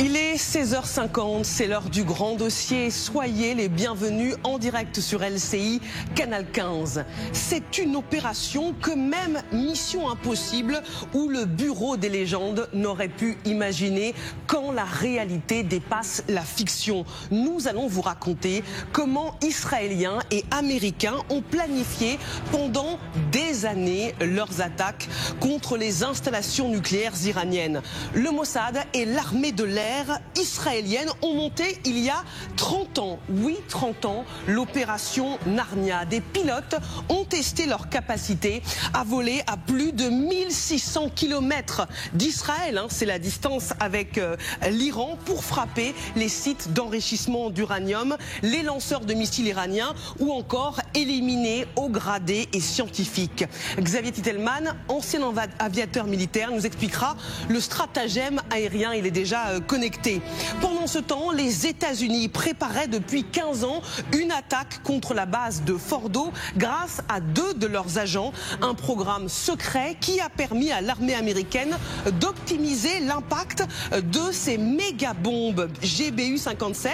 Il est 16h50, c'est l'heure du grand dossier. Soyez les bienvenus en direct sur LCI, Canal 15. C'est une opération que même Mission Impossible ou le Bureau des légendes n'aurait pu imaginer quand la réalité dépasse la fiction. Nous allons vous raconter comment Israéliens et Américains ont planifié pendant des années leurs attaques contre les installations nucléaires iraniennes. Le Mossad et l'armée de l'air israélienne ont monté il y a 30 ans, oui 30 ans, l'opération Narnia. Des pilotes ont testé leur capacité à voler à plus de 1600 km d'Israël, c'est la distance avec l'Iran, pour frapper les sites d'enrichissement d'uranium, les lanceurs de missiles iraniens ou encore éliminer hauts gradés et scientifiques. Xavier Titelman, ancien aviateur militaire, nous expliquera le stratagème aérien. Il est déjà connecté. Pendant ce temps, les États-Unis préparaient depuis 15 ans une attaque contre la base de Fordo grâce à 2 de leurs agents. Un programme secret qui a permis à l'armée américaine d'optimiser l'impact de ces méga-bombes GBU-57.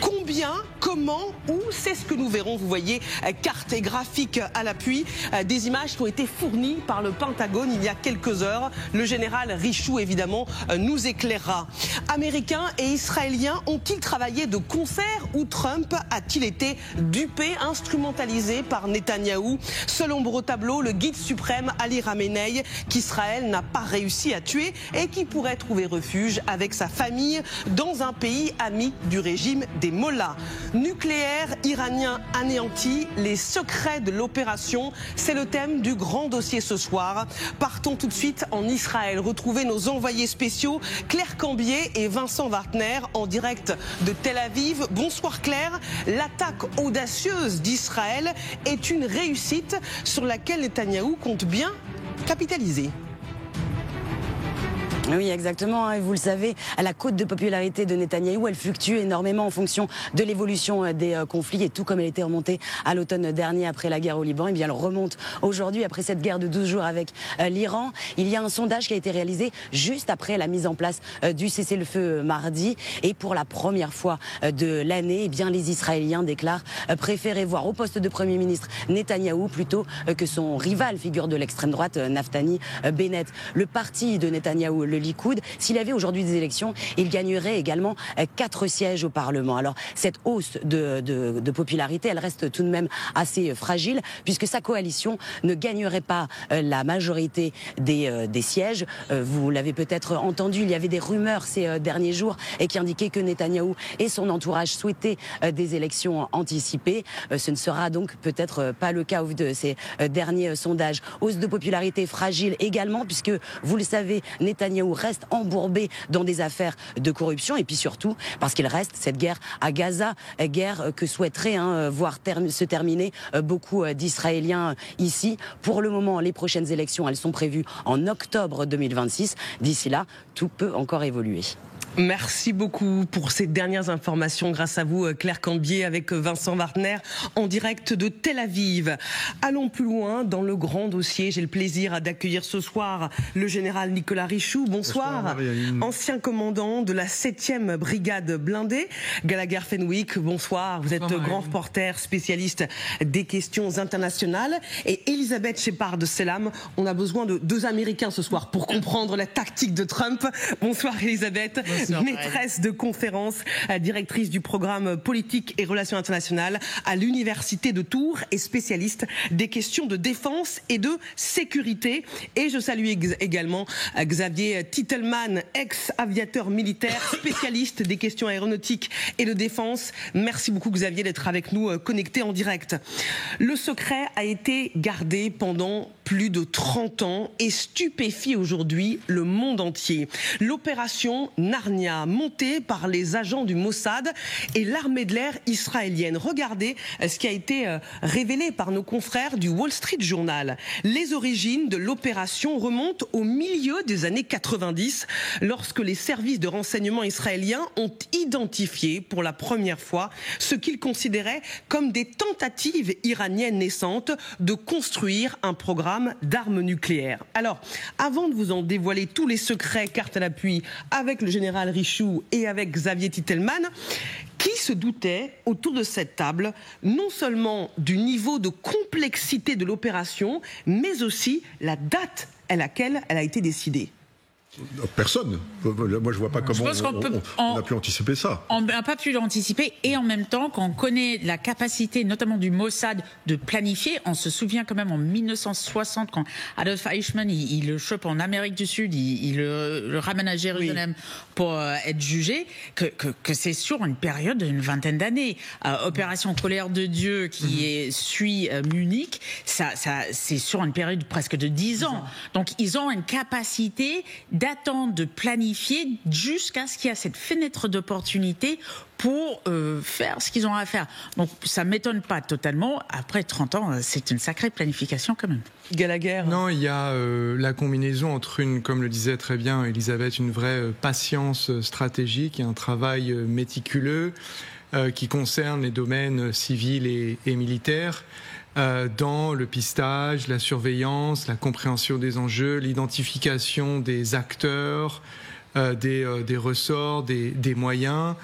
Combien, comment, où, c'est ce que nous verrons. Vous voyez, carte et graphique à l'appui, des images qui ont été fournies par le Pentagone il y a quelques heures. Le général Richoux, évidemment, nous éclairera. Américains et Israéliens ont-ils travaillé de concert ou Trump a-t-il été dupé, instrumentalisé par Netanyahou? Seul ombre au tableau, le guide suprême Ali Khamenei, qu'Israël n'a pas réussi à tuer et qui pourrait trouver refuge avec sa famille dans un pays ami du régime des Mollahs. Nucléaire iranien anéanti, les secrets de l'opération, c'est le thème du grand dossier ce soir. Partons tout de suite en Israël, retrouver nos envoyés spéciaux Claire Cambier et Vincent Wartner en direct de Tel Aviv. Bonsoir Claire, l'attaque audacieuse d'Israël est une réussite sur laquelle Netanyahou compte bien capitaliser. Oui, exactement. Et vous le savez, la cote de popularité de Netanyahou, elle fluctue énormément en fonction de l'évolution des conflits. Et tout comme elle était remontée à l'automne dernier après la guerre au Liban, et bien elle remonte aujourd'hui après cette guerre de 12 jours avec l'Iran. Il y a un sondage qui a été réalisé juste après la mise en place du cessez-le-feu mardi. Et pour la première fois de l'année, eh bien les Israéliens déclarent préférer voir au poste de Premier ministre Netanyahou plutôt que son rival, figure de l'extrême droite, Naftali Bennett. Le parti de Netanyahou, le Likoud, s'il avait aujourd'hui des élections, il gagnerait également 4 sièges au Parlement. Alors cette hausse de popularité, elle reste tout de même assez fragile puisque sa coalition ne gagnerait pas la majorité des sièges. Vous l'avez peut-être entendu, il y avait des rumeurs ces derniers jours et qui indiquaient que Netanyahou et son entourage souhaitaient des élections anticipées. Ce ne sera donc peut-être pas le cas au vu de ces derniers sondages. Hausse de popularité fragile également puisque, vous le savez, Netanyahou reste embourbé dans des affaires de corruption et puis surtout parce qu'il reste cette guerre à Gaza, guerre que souhaiteraient voir se terminer beaucoup d'Israéliens ici. Pour le moment, les prochaines élections, elles sont prévues en octobre 2026. D'ici là, tout peut encore évoluer. Merci beaucoup pour ces dernières informations. Grâce à vous, Claire Cambier, avec Vincent Wartner, en direct de Tel Aviv. Allons plus loin dans le grand dossier. J'ai le plaisir d'accueillir ce soir le général Nicolas Richoux. Bonsoir. Ancien commandant de la 7e brigade blindée. Gallagher Fenwick, bonsoir. Vous êtes grand reporter, spécialiste des questions internationales. Et Elisabeth Shepard-Selam, on a besoin de 2 Américains ce soir pour comprendre la tactique de Trump. Bonsoir Elisabeth. Maîtresse de conférence, directrice du programme politique et relations internationales à l'université de Tours et spécialiste des questions de défense et de sécurité. Et je salue également Xavier Titelman, ex-aviateur militaire, spécialiste des questions aéronautiques et de défense. Merci beaucoup Xavier d'être avec nous, connecté en direct. Le secret a été gardé pendant plus de 30 ans et stupéfie aujourd'hui le monde entier. L'opération Narnia, montée par les agents du Mossad et l'armée de l'air israélienne. Regardez ce qui a été révélé par nos confrères du Wall Street Journal. Les origines de l'opération remontent au milieu des années 90, lorsque les services de renseignement israéliens ont identifié pour la première fois ce qu'ils considéraient comme des tentatives iraniennes naissantes de construire un programme programme d'armes nucléaires. Alors, avant de vous en dévoiler tous les secrets, carte à l'appui, avec le général Richoux et avec Xavier Titelman, qui se doutait autour de cette table non seulement du niveau de complexité de l'opération, mais aussi la date à laquelle elle a été décidée? Personne. Moi, je vois pas comment on a pu anticiper ça. On n'a pas pu l'anticiper, et en même temps, quand on connaît la capacité, notamment du Mossad, de planifier, on se souvient quand même en 1960, quand Adolf Eichmann, il le chope en Amérique du Sud, il le ramène à Jérusalem pour être jugé, que c'est sur une période d'une vingtaine d'années. Opération Colère de Dieu, qui suit Munich, c'est sur une période presque de 10 ans. Donc, ils ont une capacité d'attendre, de planifier jusqu'à ce qu'il y ait cette fenêtre d'opportunité pour faire ce qu'ils ont à faire. Donc ça ne m'étonne pas totalement. Après 30 ans, c'est une sacrée planification quand même. Gallagher. Non, il y a la combinaison entre comme le disait très bien Elisabeth, une vraie patience stratégique et un travail méticuleux qui concerne les domaines civils et militaires. Dans le pistage, la surveillance, la compréhension des enjeux, l'identification des acteurs, des ressorts, des moyens,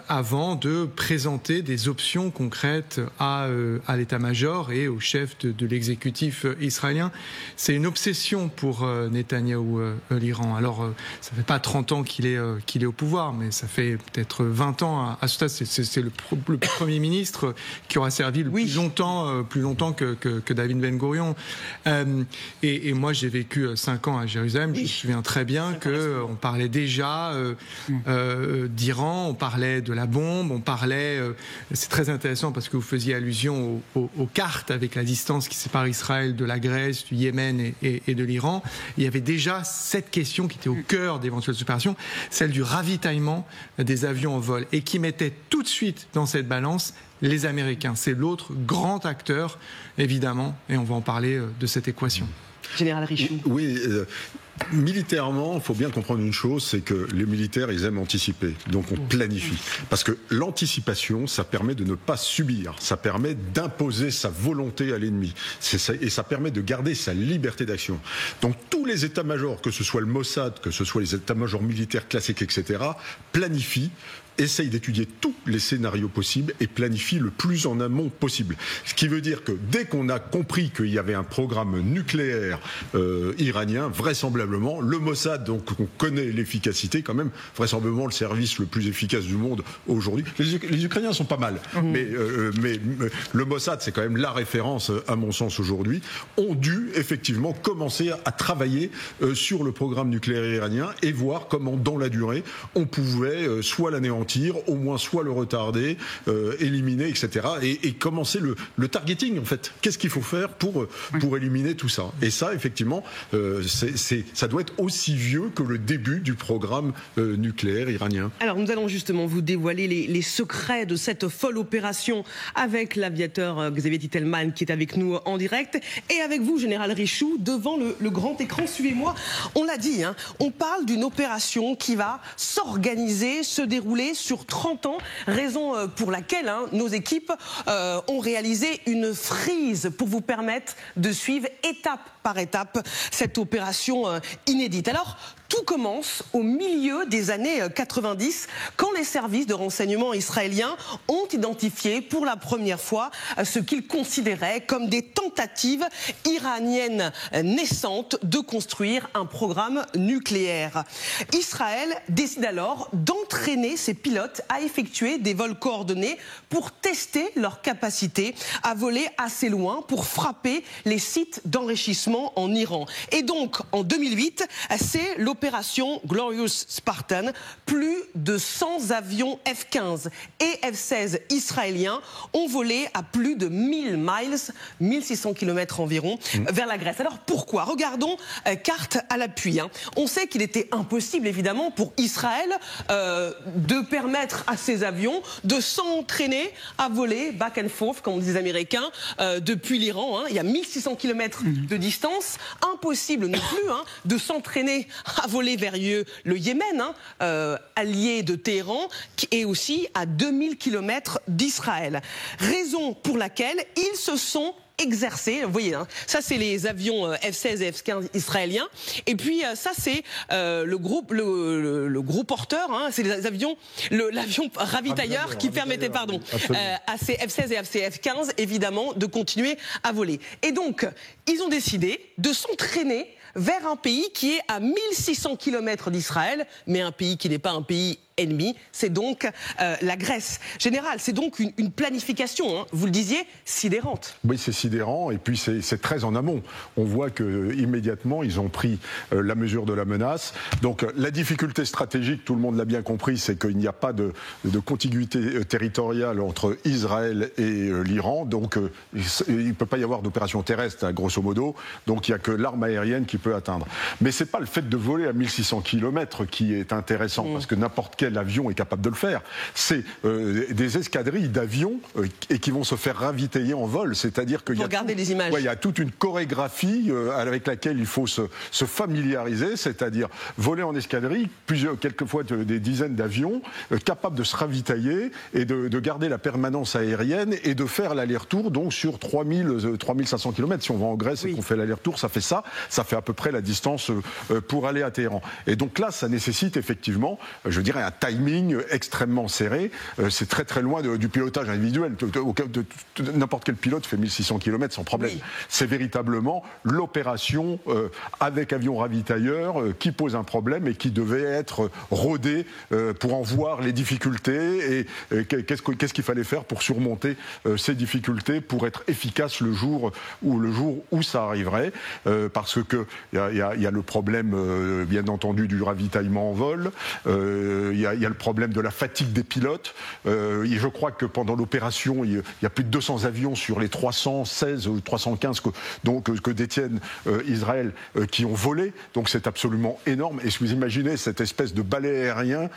avant de présenter des options concrètes à l'état-major et au chef de l'exécutif israélien. C'est une obsession pour Netanyahou, l'Iran. Alors, ça fait pas 30 ans qu'il est au pouvoir, mais ça fait peut-être 20 ans. À ce stade, c'est le Premier ministre qui aura servi le plus longtemps que David Ben Gourion. Et moi, j'ai vécu 5 ans à Jérusalem. Je me souviens très bien qu'on parlait déjà d'Iran, on parlait de la bombe, on parlait... c'est très intéressant parce que vous faisiez allusion aux cartes avec la distance qui sépare Israël de la Grèce, du Yémen et de l'Iran. Il y avait déjà cette question qui était au cœur d'éventuelles opérations, celle du ravitaillement des avions en vol, et qui mettait tout de suite dans cette balance les Américains. C'est l'autre grand acteur, évidemment, et on va en parler de cette équation. Général Richoux. Oui, militairement, il faut bien comprendre une chose, c'est que les militaires, ils aiment anticiper. Donc on planifie. Parce que l'anticipation, ça permet de ne pas subir. Ça permet d'imposer sa volonté à l'ennemi. Et ça permet de garder sa liberté d'action. Donc tous les états-majors, que ce soit le Mossad, que ce soit les états-majors militaires classiques, etc., planifient, essaye d'étudier tous les scénarios possibles et planifie le plus en amont possible. Ce qui veut dire que dès qu'on a compris qu'il y avait un programme nucléaire iranien, vraisemblablement, le Mossad, donc on connaît l'efficacité quand même, vraisemblablement le service le plus efficace du monde aujourd'hui. Les Ukrainiens sont pas mal, mais le Mossad, c'est quand même la référence à mon sens aujourd'hui, ont dû effectivement commencer à travailler sur le programme nucléaire iranien et voir comment dans la durée on pouvait soit l'anéantir, au moins soit le retarder, éliminer, etc. Et commencer le targeting, en fait. Qu'est-ce qu'il faut faire pour éliminer tout ça? Et ça, effectivement, ça doit être aussi vieux que le début du programme nucléaire iranien. Alors, nous allons justement vous dévoiler les secrets de cette folle opération avec l'aviateur Xavier Titelman qui est avec nous en direct et avec vous, Général Richoux, devant le grand écran. Suivez-moi. On l'a dit, hein, on parle d'une opération qui va s'organiser, se dérouler sur 30 ans, raison pour laquelle nos équipes ont réalisé une frise pour vous permettre de suivre étape par étape cette opération inédite. Alors, tout commence au milieu des années 90, quand les services de renseignement israéliens ont identifié pour la première fois ce qu'ils considéraient comme des tentatives iraniennes naissantes de construire un programme nucléaire. Israël décide alors d'entraîner ses pilotes à effectuer des vols coordonnés pour tester leur capacité à voler assez loin pour frapper les sites d'enrichissement en Iran. Et donc, en 2008, c'est l'opération Glorious Spartan. Plus de 100 avions F-15 et F-16 israéliens ont volé à plus de 1000 miles, 1600 km environ, vers la Grèce. Alors pourquoi? Regardons carte à l'appui. On sait qu'il était impossible, évidemment, pour Israël de permettre à ces avions de s'entraîner à voler back and forth, comme on dit les Américains, depuis l'Iran. Il y a 1600 km de distance. Impossible non plus de s'entraîner à voler vers le Yémen, allié de Téhéran, qui est aussi à 2000 km d'Israël. Raison pour laquelle ils se sont exercer. Vous voyez, hein, ça c'est les avions F-16 et F-15 israéliens. Et puis ça c'est le gros porteur, hein, c'est les avions, l'avion ravitailleur qui permettait, pardon, à ces F-16 et à ces F-15 évidemment de continuer à voler. Et donc ils ont décidé de s'entraîner vers un pays qui est à 1600 km d'Israël, mais un pays qui n'est pas un pays ennemi, c'est donc la Grèce. Général, c'est donc une planification, hein, vous le disiez, sidérante. Oui, c'est sidérant, et puis c'est très en amont. On voit que immédiatement ils ont pris la mesure de la menace. Donc la difficulté stratégique, tout le monde l'a bien compris, c'est qu'il n'y a pas de contiguïté territoriale entre Israël et l'Iran, donc il ne peut pas y avoir d'opération terrestre, hein, grosso modo, donc il n'y a que l'arme aérienne qui peut atteindre. Mais c'est pas le fait de voler à 1600 km qui est intéressant, parce que n'importe quel avion est capable de le faire. C'est des escadrilles d'avions et qui vont se faire ravitailler en vol. C'est-à-dire qu'il y a toute une chorégraphie avec laquelle il faut se familiariser, c'est-à-dire voler en escadrille, quelquefois des dizaines d'avions, capables de se ravitailler et de garder la permanence aérienne et de faire l'aller-retour donc sur 3500 km. Si on va en Grèce et qu'on fait l'aller-retour, ça fait à peu près la distance pour aller à Téhéran. Et donc là, ça nécessite effectivement, je dirais, un timing extrêmement serré. C'est très très loin du pilotage individuel. N'importe quel pilote fait 1600 km sans problème. Oui. C'est véritablement l'opération avec avion ravitailleur qui pose un problème et qui devait être rodé pour en voir les difficultés et qu'est-ce qu'il fallait faire pour surmonter ces difficultés pour être efficace le jour où ça arriverait. Parce que il y a le problème bien entendu du ravitaillement en vol. Il y a le problème de la fatigue des pilotes. Je crois que pendant l'opération, il y a plus de 200 avions sur les 316 ou 315 que détiennent Israël qui ont volé. Donc c'est absolument énorme. Et si vous imaginez cette espèce de balai aérien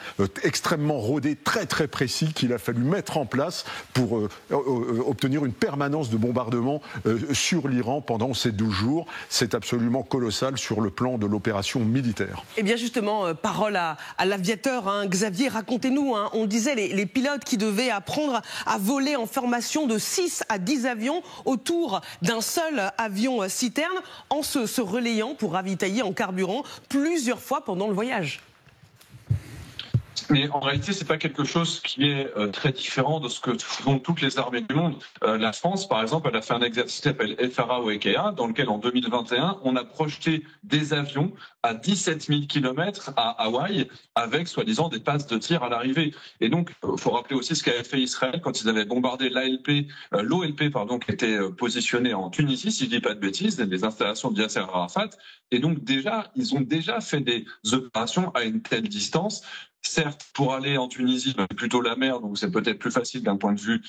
extrêmement rodé, très très précis qu'il a fallu mettre en place pour obtenir une permanence de bombardement sur l'Iran pendant ces 12 jours. C'est absolument colossal sur le plan de l'opération militaire. Et bien justement, parole à l'aviateur, hein, Xavier, racontez-nous, hein, on disait les pilotes qui devaient apprendre à voler en formation de 6 à 10 avions autour d'un seul avion citerne en se relayant pour ravitailler en carburant plusieurs fois pendant le voyage. Mais en réalité, c'est pas quelque chose qui est très différent de ce que font toutes les armées du monde. La France, par exemple, elle a fait un exercice qui s'appelle FRA ou EKA, dans lequel en 2021, on a projeté des avions à 17 000 km à Hawaï, avec soi-disant des passes de tir à l'arrivée. Et donc, il faut rappeler aussi ce qu'avait fait Israël quand ils avaient bombardé l'OLP, qui était positionné en Tunisie, si je dis pas de bêtises, des installations de Yasser Arafat. Et donc ils ont déjà fait des opérations à une telle distance. Certes, pour aller en Tunisie, plutôt la mer, donc c'est peut-être plus facile d'un point de vue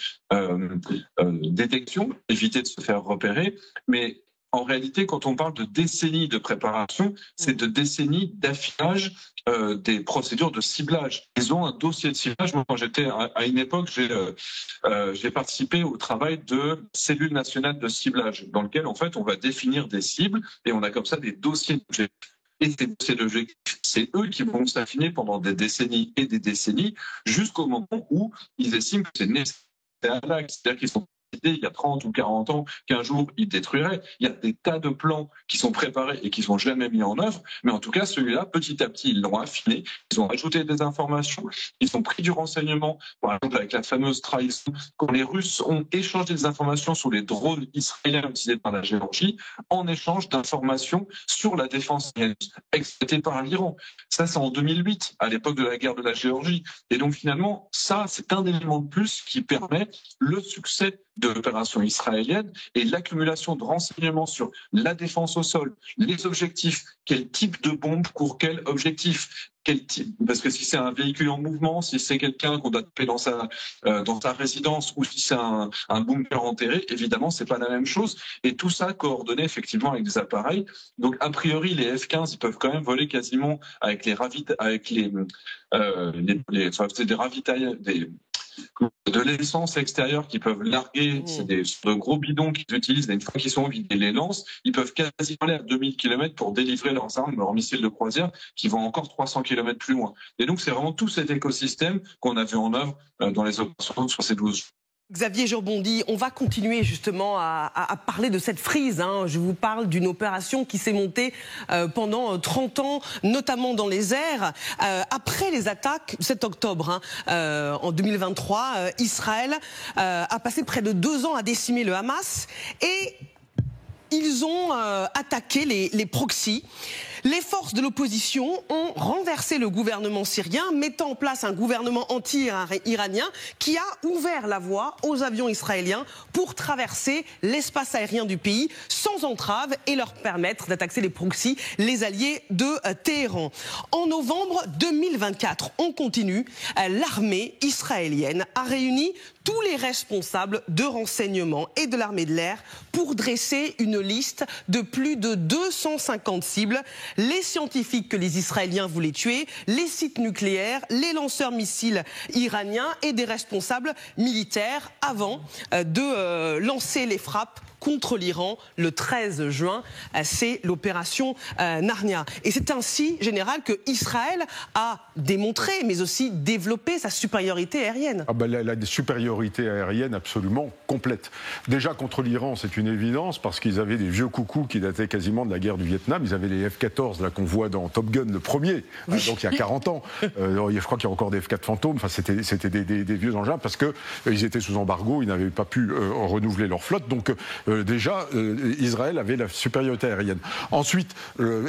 détection, éviter de se faire repérer. Mais en réalité, quand on parle de décennies de préparation, c'est de décennies d'affinage des procédures de ciblage. Ils ont un dossier de ciblage. Moi, quand j'étais à une époque, j'ai participé au travail de cellules nationales de ciblage, dans lequel en fait on va définir des cibles et on a comme ça des dossiers d'objectifs. Et ces objectifs, c'est eux qui vont s'affiner pendant des décennies et des décennies, jusqu'au moment où ils estiment que c'est nécessaire. C'est-à-dire qu'ils sont il y a 30 ou 40 ans qu'un jour ils détruiraient. Il y a des tas de plans qui sont préparés et qui sont jamais mis en œuvre, mais en tout cas celui-là, petit à petit, ils l'ont affiné, ils ont ajouté des informations, ils ont pris du renseignement, par exemple avec la fameuse trahison, quand les Russes ont échangé des informations sur les drones israéliens utilisés par la Géorgie, en échange d'informations sur la défense exploitée par l'Iran. Ça, c'est en 2008, à l'époque de la guerre de la Géorgie. Et donc finalement, ça, c'est un élément de plus qui permet le succès de l'opération israélienne et l'accumulation de renseignements sur la défense au sol, les objectifs, quel type de bombe pour quel objectif, quel type, parce que si c'est un véhicule en mouvement, si c'est quelqu'un qu'on doit taper dans sa résidence ou si c'est un bunker enterré, évidemment c'est pas la même chose et tout ça coordonné effectivement avec des appareils. Donc a priori les F-15 ils peuvent quand même voler quasiment avec de l'essence extérieure qu'ils peuvent larguer, c'est de gros bidons qu'ils utilisent, et une fois qu'ils sont vides et les lancent, ils peuvent quasiment aller à 2000 km pour délivrer leurs armes, leurs missiles de croisière, qui vont encore 300 km plus loin. Et donc c'est vraiment tout cet écosystème qu'on a vu en œuvre dans les opérations sur ces 12 jours. Xavier Jourbondi, on va continuer justement à parler de cette frise. Je vous parle d'une opération qui s'est montée pendant 30 ans, notamment dans les airs. Après les attaques, 7 octobre en 2023, Israël a passé près de 2 ans à décimer le Hamas et ils ont attaqué les proxys. Les forces de l'opposition ont renversé le gouvernement syrien, mettant en place un gouvernement anti-iranien qui a ouvert la voie aux avions israéliens pour traverser l'espace aérien du pays sans entrave et leur permettre d'attaquer les proxys, les alliés de Téhéran. En novembre 2024, on continue. L'armée israélienne a réuni tous les responsables de renseignement et de l'armée de l'air pour dresser une liste de plus de 250 cibles. Les scientifiques que les Israéliens voulaient tuer, les sites nucléaires, les lanceurs missiles iraniens et des responsables militaires avant de lancer les frappes contre l'Iran le 13 juin. C'est l'opération Narnia. Et c'est ainsi, général, que Israël a démontré, mais aussi développé sa supériorité aérienne. La supériorité aérienne absolument complète. Déjà contre l'Iran, c'est une évidence, parce qu'ils avaient des vieux coucous qui dataient quasiment de la guerre du Vietnam. Ils avaient les F-14 là qu'on voit dans Top Gun, le premier, donc il y a 40 ans. Je crois qu'il y a encore des F-4 fantômes. Enfin, c'était des vieux engins, parce qu'ils étaient sous embargo, ils n'avaient pas pu renouveler leur flotte. Donc déjà, Israël avait la supériorité aérienne. Ensuite,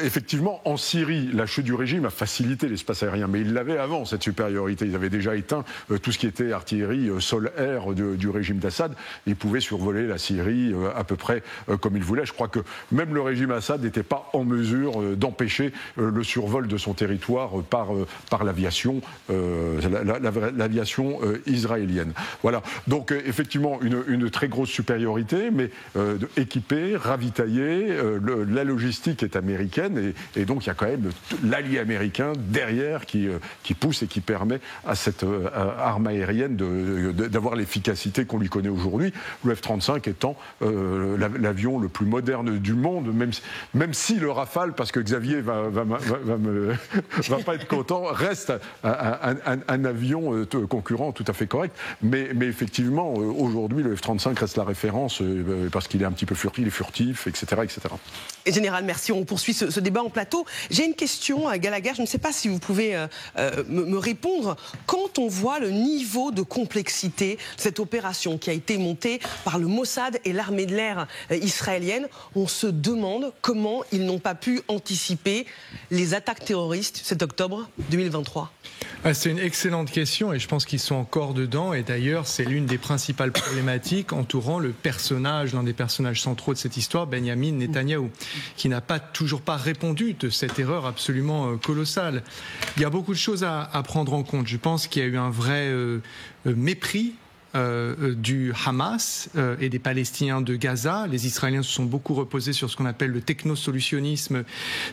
effectivement, en Syrie, la chute du régime a facilité l'espace aérien, mais ils l'avaient avant, cette supériorité. Ils avaient déjà éteint tout ce qui était artillerie sol-air du régime d'Assad. Ils pouvaient survoler la Syrie à peu près comme ils voulaient. Je crois que même le régime Assad n'était pas en mesure d'empêcher le survol de son territoire par l'aviation israélienne. Voilà. Donc, effectivement, une très grosse supériorité, mais équipée, ravitaillée, la logistique est américaine et donc il y a quand même l'allié américain derrière qui pousse et qui permet à cette arme aérienne d'avoir l'efficacité qu'on lui connaît aujourd'hui, le F-35 étant l'avion le plus moderne du monde, même si le Rafale, parce que Xavier va pas être content, reste un avion concurrent tout à fait correct, mais effectivement aujourd'hui le F-35 reste la référence parce qu'il est un petit peu furtif, il est furtif, etc. etc. Et Général, merci. On poursuit ce débat en plateau. J'ai une question à Gallagher, je ne sais pas si vous pouvez me répondre. Quand on voit le niveau de complexité de cette opération qui a été montée par le Mossad et l'armée de l'air israélienne, on se demande comment ils n'ont pas pu anticiper les attaques terroristes 7 octobre 2023. C'est une excellente question et je pense qu'ils sont encore dedans. Et d'ailleurs, c'est l'une des principales problématiques entourant l'un des personnages centraux de cette histoire, Benyamin Netanyahou, qui n'a toujours pas répondu de cette erreur absolument colossale. Il y a beaucoup de choses à prendre en compte. Je pense qu'il y a eu un vrai mépris du Hamas et des Palestiniens de Gaza. Les Israéliens se sont beaucoup reposés sur ce qu'on appelle le technosolutionnisme,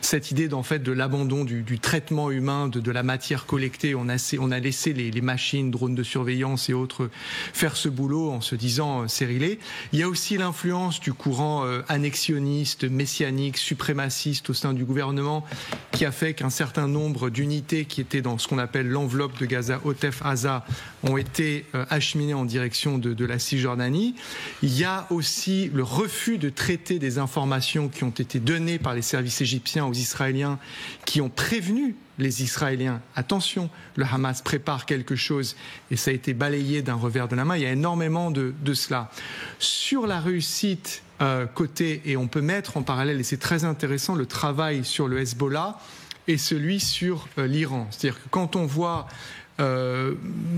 cette idée de l'abandon du traitement humain de la matière collectée. On a laissé les machines, drones de surveillance et autres faire ce boulot en se disant c'est réglé. Il y a aussi l'influence du courant annexionniste, messianique, suprémaciste au sein du gouvernement qui a fait qu'un certain nombre d'unités qui étaient dans ce qu'on appelle l'enveloppe de Gaza, Otef Haza, ont été acheminées en direction de la Cisjordanie. Il y a aussi le refus de traiter des informations qui ont été données par les services égyptiens aux Israéliens qui ont prévenu les Israéliens. Attention, le Hamas prépare quelque chose et ça a été balayé d'un revers de la main. Il y a énormément de cela. Sur la réussite côté, et on peut mettre en parallèle, et c'est très intéressant, le travail sur le Hezbollah et celui sur l'Iran. C'est-à-dire que quand on voit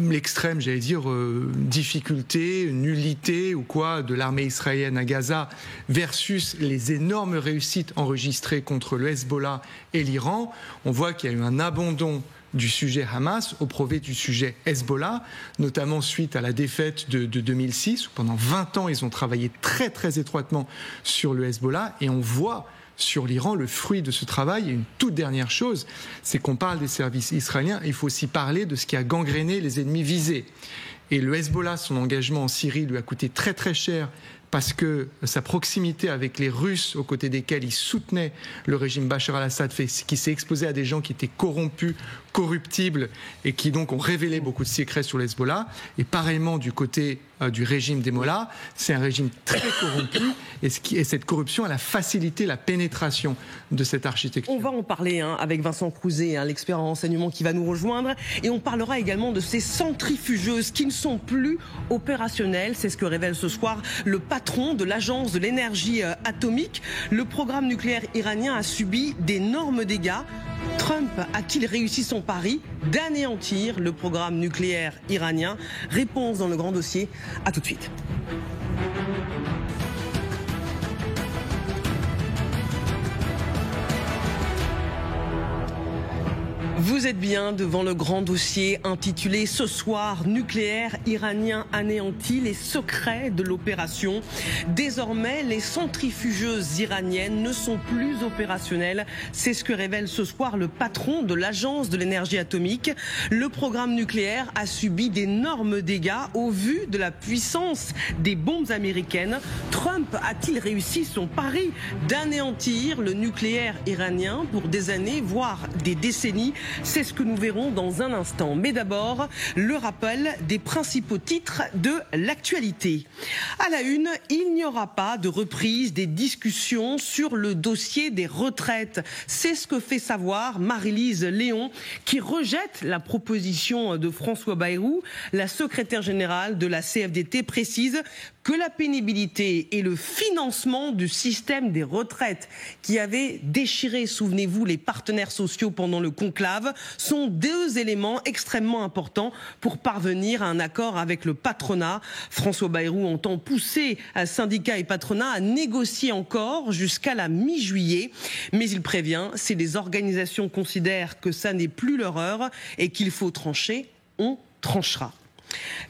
l'extrême, difficulté, nullité ou quoi de l'armée israélienne à Gaza versus les énormes réussites enregistrées contre le Hezbollah et l'Iran, on voit qu'il y a eu un abandon du sujet Hamas au profit du sujet Hezbollah, notamment suite à la défaite de 2006, où pendant 20 ans ils ont travaillé très très étroitement sur le Hezbollah, et on voit sur l'Iran le fruit de ce travail. Et une toute dernière chose, c'est qu'on parle des services israéliens, il faut aussi parler de ce qui a gangréné les ennemis visés. Et le Hezbollah, son engagement en Syrie lui a coûté très très cher parce que sa proximité avec les Russes, aux côtés desquels il soutenait le régime Bachar al-Assad, qui s'est exposé à des gens qui étaient corrompus, corruptibles, et qui donc ont révélé beaucoup de secrets sur l'Hezbollah. Et pareillement du côté du régime des Mollahs, c'est un régime très corrompu, et cette corruption, elle a facilité la pénétration de cette architecture. On va en parler avec Vincent Crouzet, l'expert en renseignement qui va nous rejoindre, et on parlera également de ces centrifugeuses qui ne sont plus opérationnelles. C'est ce que révèle ce soir le patron de l'agence de l'énergie atomique. Le programme nucléaire iranien a subi d'énormes dégâts. Trump a-t-il réussi son pari d'anéantir le programme nucléaire iranien? Réponse dans le grand dossier. À tout de suite. Vous êtes bien devant le grand dossier intitulé ce soir nucléaire iranien anéanti, les secrets de l'opération. Désormais, les centrifugeuses iraniennes ne sont plus opérationnelles. C'est ce que révèle ce soir le patron de l'agence de l'énergie atomique. Le programme nucléaire a subi d'énormes dégâts au vu de la puissance des bombes américaines. Trump a-t-il réussi son pari d'anéantir le nucléaire iranien pour des années, voire des décennies? C'est ce que nous verrons dans un instant. Mais d'abord, le rappel des principaux titres de l'actualité. À la une, il n'y aura pas de reprise des discussions sur le dossier des retraites. C'est ce que fait savoir Marie-Lise Léon, qui rejette la proposition de François Bayrou. La secrétaire générale de la CFDT précise que la pénibilité et le financement du système des retraites qui avait déchiré, souvenez-vous, les partenaires sociaux pendant le conclave, sont deux éléments extrêmement importants pour parvenir à un accord avec le patronat. François Bayrou entend pousser syndicats et patronat à négocier encore jusqu'à la mi-juillet. Mais il prévient, si les organisations considèrent que ça n'est plus leur heure et qu'il faut trancher, on tranchera.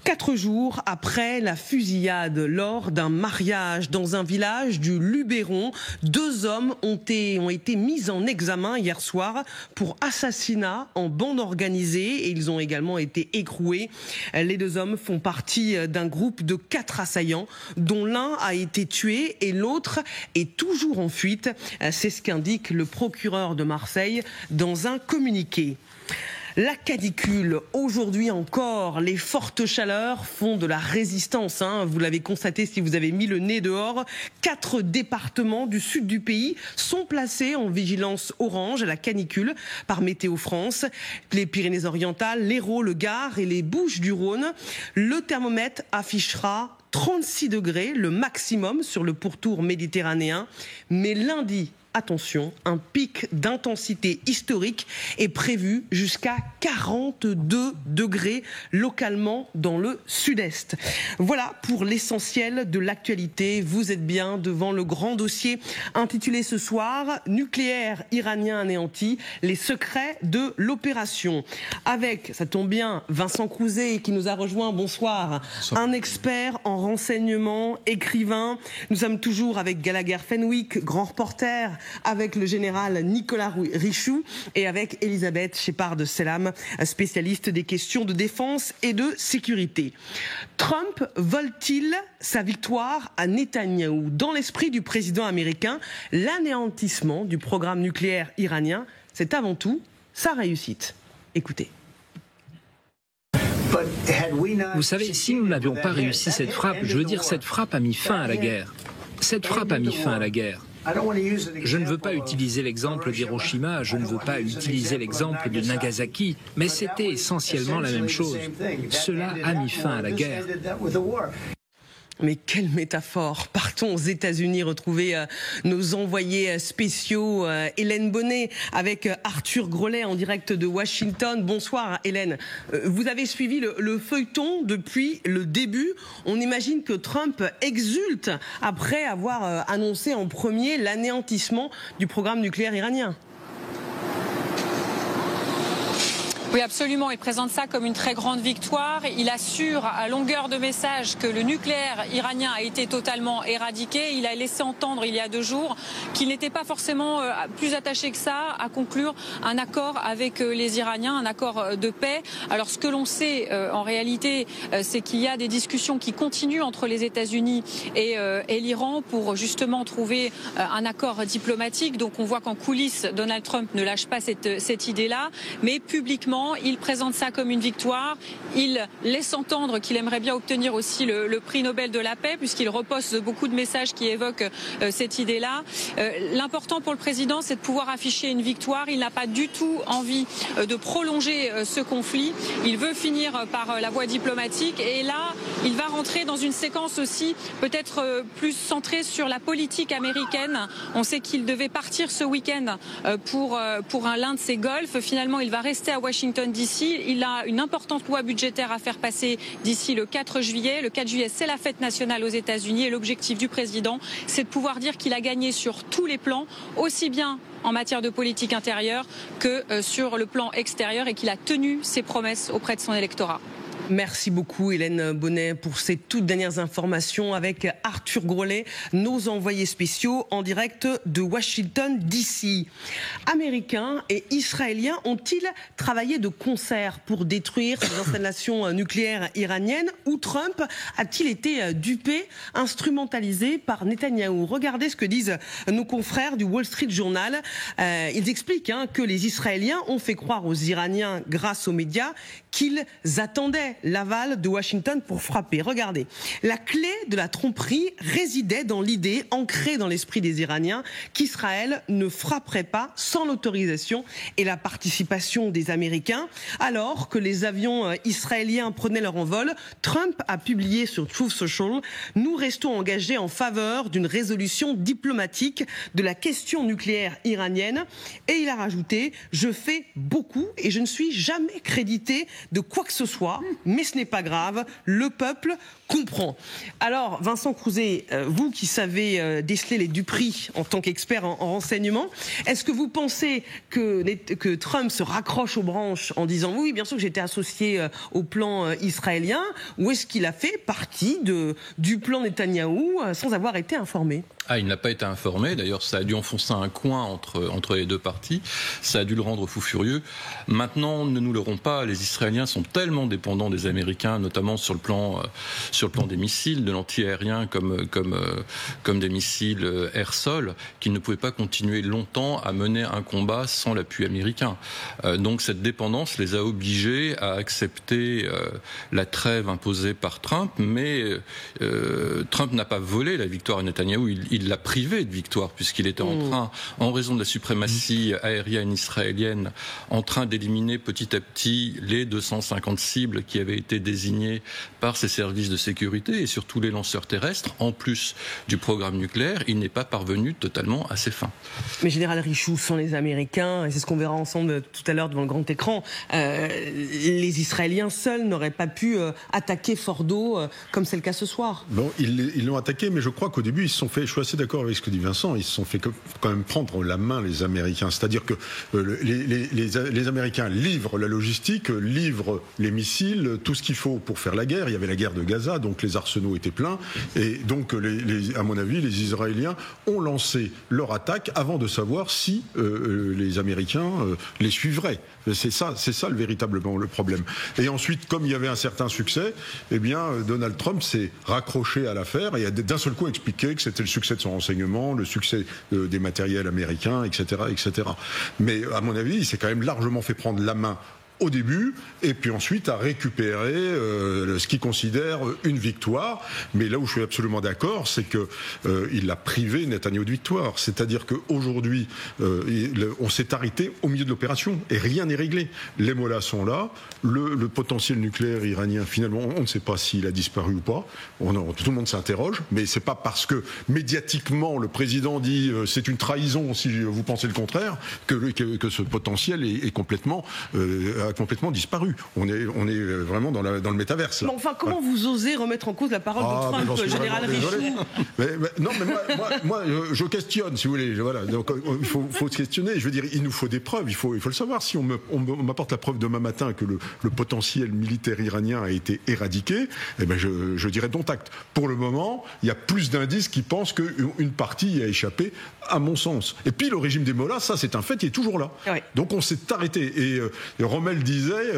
4 jours après la fusillade lors d'un mariage dans un village du Luberon, 2 hommes ont été mis en examen hier soir pour assassinat en bande organisée et ils ont également été écroués. Les 2 hommes font partie d'un groupe de 4 assaillants dont l'un a été tué et l'autre est toujours en fuite. C'est ce qu'indique le procureur de Marseille dans un communiqué. La canicule, aujourd'hui encore, les fortes chaleurs font de la résistance. Vous l'avez constaté si vous avez mis le nez dehors. 4 départements du sud du pays sont placés en vigilance orange à la canicule par Météo France. Les Pyrénées-Orientales, l'Hérault, le Gard et les Bouches-du-Rhône. Le thermomètre affichera 36 degrés, le maximum sur le pourtour méditerranéen. Mais lundi, attention, un pic d'intensité historique est prévu jusqu'à 42 degrés localement dans le sud-est. Voilà pour l'essentiel de l'actualité. Vous êtes bien devant le grand dossier intitulé ce soir « Nucléaire iranien anéanti, les secrets de l'opération ». Avec, ça tombe bien, Vincent Crouzet qui nous a rejoint. Bonsoir. Un expert en renseignement, écrivain. Nous sommes toujours avec Gallagher Fenwick, grand reporter, avec le général Nicolas Richoux et avec Elisabeth Shepard-Selam, spécialiste des questions de défense et de sécurité. Trump vole-t-il sa victoire à Netanyahou? Dans l'esprit du président américain, l'anéantissement du programme nucléaire iranien, c'est avant tout sa réussite. Écoutez. Vous savez, si nous n'avions pas réussi cette frappe, je veux dire, cette frappe a mis fin à la guerre. Cette frappe a mis fin à la guerre. Je ne veux pas utiliser l'exemple d'Hiroshima, je ne veux pas utiliser l'exemple de Nagasaki, mais c'était essentiellement la même chose. Cela a mis fin à la guerre. Mais quelle métaphore! Partons aux États-Unis retrouver nos envoyés spéciaux, Hélène Bonnet avec Arthur Grolet en direct de Washington. Bonsoir Hélène. Vous avez suivi le feuilleton depuis le début. On imagine que Trump exulte après avoir annoncé en premier l'anéantissement du programme nucléaire iranien. Oui, absolument. Il présente ça comme une très grande victoire. Il assure à longueur de message que le nucléaire iranien a été totalement éradiqué. Il a laissé entendre il y a 2 jours qu'il n'était pas forcément plus attaché que ça à conclure un accord avec les Iraniens, un accord de paix. Alors ce que l'on sait en réalité, c'est qu'il y a des discussions qui continuent entre les États-Unis et l'Iran pour justement trouver un accord diplomatique. Donc on voit qu'en coulisses, Donald Trump ne lâche pas cette idée-là, mais publiquement, il présente ça comme une victoire. Il laisse entendre qu'il aimerait bien obtenir aussi le prix Nobel de la paix, puisqu'il repose beaucoup de messages qui évoquent cette idée-là. L'important pour le président, c'est de pouvoir afficher une victoire. Il n'a pas du tout envie de prolonger ce conflit. Il veut finir par la voie diplomatique. Et là, il va rentrer dans une séquence aussi peut-être plus centrée sur la politique américaine. On sait qu'il devait partir ce week-end pour l'un de ses golfs. Finalement, il va rester à Washington DC. Il a une importante loi budgétaire à faire passer d'ici le 4 juillet. Le 4 juillet, c'est la fête nationale aux États-Unis et l'objectif du président, c'est de pouvoir dire qu'il a gagné sur tous les plans, aussi bien en matière de politique intérieure que sur le plan extérieur, et qu'il a tenu ses promesses auprès de son électorat. Merci beaucoup Hélène Bonnet pour ces toutes dernières informations avec Arthur Grolet, nos envoyés spéciaux en direct de Washington DC. Américains et Israéliens ont-ils travaillé de concert pour détruire ces installations nucléaires iraniennes, ou Trump a-t-il été dupé, instrumentalisé par Netanyahou? Regardez ce que disent nos confrères du Wall Street Journal. Ils expliquent que les Israéliens ont fait croire aux Iraniens grâce aux médias qu'ils attendaient l'aval de Washington pour frapper. Regardez, la clé de la tromperie résidait dans l'idée ancrée dans l'esprit des Iraniens qu'Israël ne frapperait pas sans l'autorisation et la participation des Américains. Alors que les avions israéliens prenaient leur envol, Trump a publié sur Truth Social « Nous restons engagés en faveur d'une résolution diplomatique de la question nucléaire iranienne ». Et il a rajouté « Je fais beaucoup et je ne suis jamais crédité de quoi que ce soit, mais ce n'est pas grave, le peuple comprend ». Alors, Vincent Crouzet, vous qui savez déceler les duperies en tant qu'expert en renseignement, est-ce que vous pensez que Trump se raccroche aux branches en disant « Oui, bien sûr que j'étais associé au plan israélien », ou est-ce qu'il a fait partie du plan Netanyahou sans avoir été informé ? Il n'a pas été informé. D'ailleurs, ça a dû enfoncer un coin entre les deux parties. Ça a dû le rendre fou furieux. Maintenant, ne nous leurrons pas, les Israéliens sont tellement dépendants des Américains, notamment sur le plan des missiles, de l'anti-aérien comme des missiles air-sol, qu'ils ne pouvaient pas continuer longtemps à mener un combat sans l'appui américain. Donc cette dépendance les a obligés à accepter la trêve imposée par Trump, mais Trump n'a pas volé la victoire à Netanyahou. Il l'a privé de victoire, puisqu'il était en train, en raison de la suprématie aérienne israélienne, en train d'éliminer petit à petit les 250 cibles qui avaient été désignées par ses services de sécurité, et surtout les lanceurs terrestres. En plus du programme nucléaire, il n'est pas parvenu totalement à ses fins. Mais Général Richoux, sans les Américains, et c'est ce qu'on verra ensemble tout à l'heure devant le grand écran, les Israéliens seuls n'auraient pas pu attaquer Fordo comme c'est le cas ce soir. Bon, ils l'ont attaqué, mais je crois qu'au début, ils se sont fait, je suis assez d'accord avec ce que dit Vincent, ils se sont fait quand même prendre la main, les Américains. C'est-à-dire que les Américains livrent la logistique, livrent les missiles, tout ce qu'il faut pour faire la guerre. Il y avait la guerre de Gaza, donc les arsenaux étaient pleins. Et donc, à mon avis, les Israéliens ont lancé leur attaque avant de savoir si les Américains les suivraient. C'est ça véritablement le problème. Et ensuite, comme il y avait un certain succès, eh bien, Donald Trump s'est raccroché à l'affaire et a d'un seul coup expliqué que c'était le succès de son renseignement, le succès des matériels américains, etc., etc. Mais à mon avis, il s'est quand même largement fait prendre la main au début, et puis ensuite à récupérer ce qu'il considère une victoire. Mais là où je suis absolument d'accord, c'est qu'il a privé Netanyahou de victoire. C'est-à-dire qu'aujourd'hui, on s'est arrêté au milieu de l'opération et rien n'est réglé. Les mollahs sont là, le potentiel nucléaire iranien, finalement, on ne sait pas s'il a disparu ou pas. Tout le monde s'interroge, mais c'est pas parce que médiatiquement le président dit c'est une trahison si vous pensez le contraire que ce potentiel est complètement a complètement disparu. On est vraiment dans le métaverse. Mais enfin, comment vous osez remettre en cause la parole de Trump, général Richoud? Non, mais moi, je questionne, si vous voulez. Voilà. Donc, il faut se questionner. Je veux dire, il nous faut des preuves. Il faut le savoir. Si on m'apporte la preuve demain matin que le potentiel militaire iranien a été éradiqué, eh ben je dirais dont acte. Pour le moment, il y a plus d'indices qui pensent qu'une partie y a échappé, à mon sens. Et puis le régime des Mollahs, ça c'est un fait, il est toujours là. Oui. Donc on s'est arrêté. Et Rommel disait,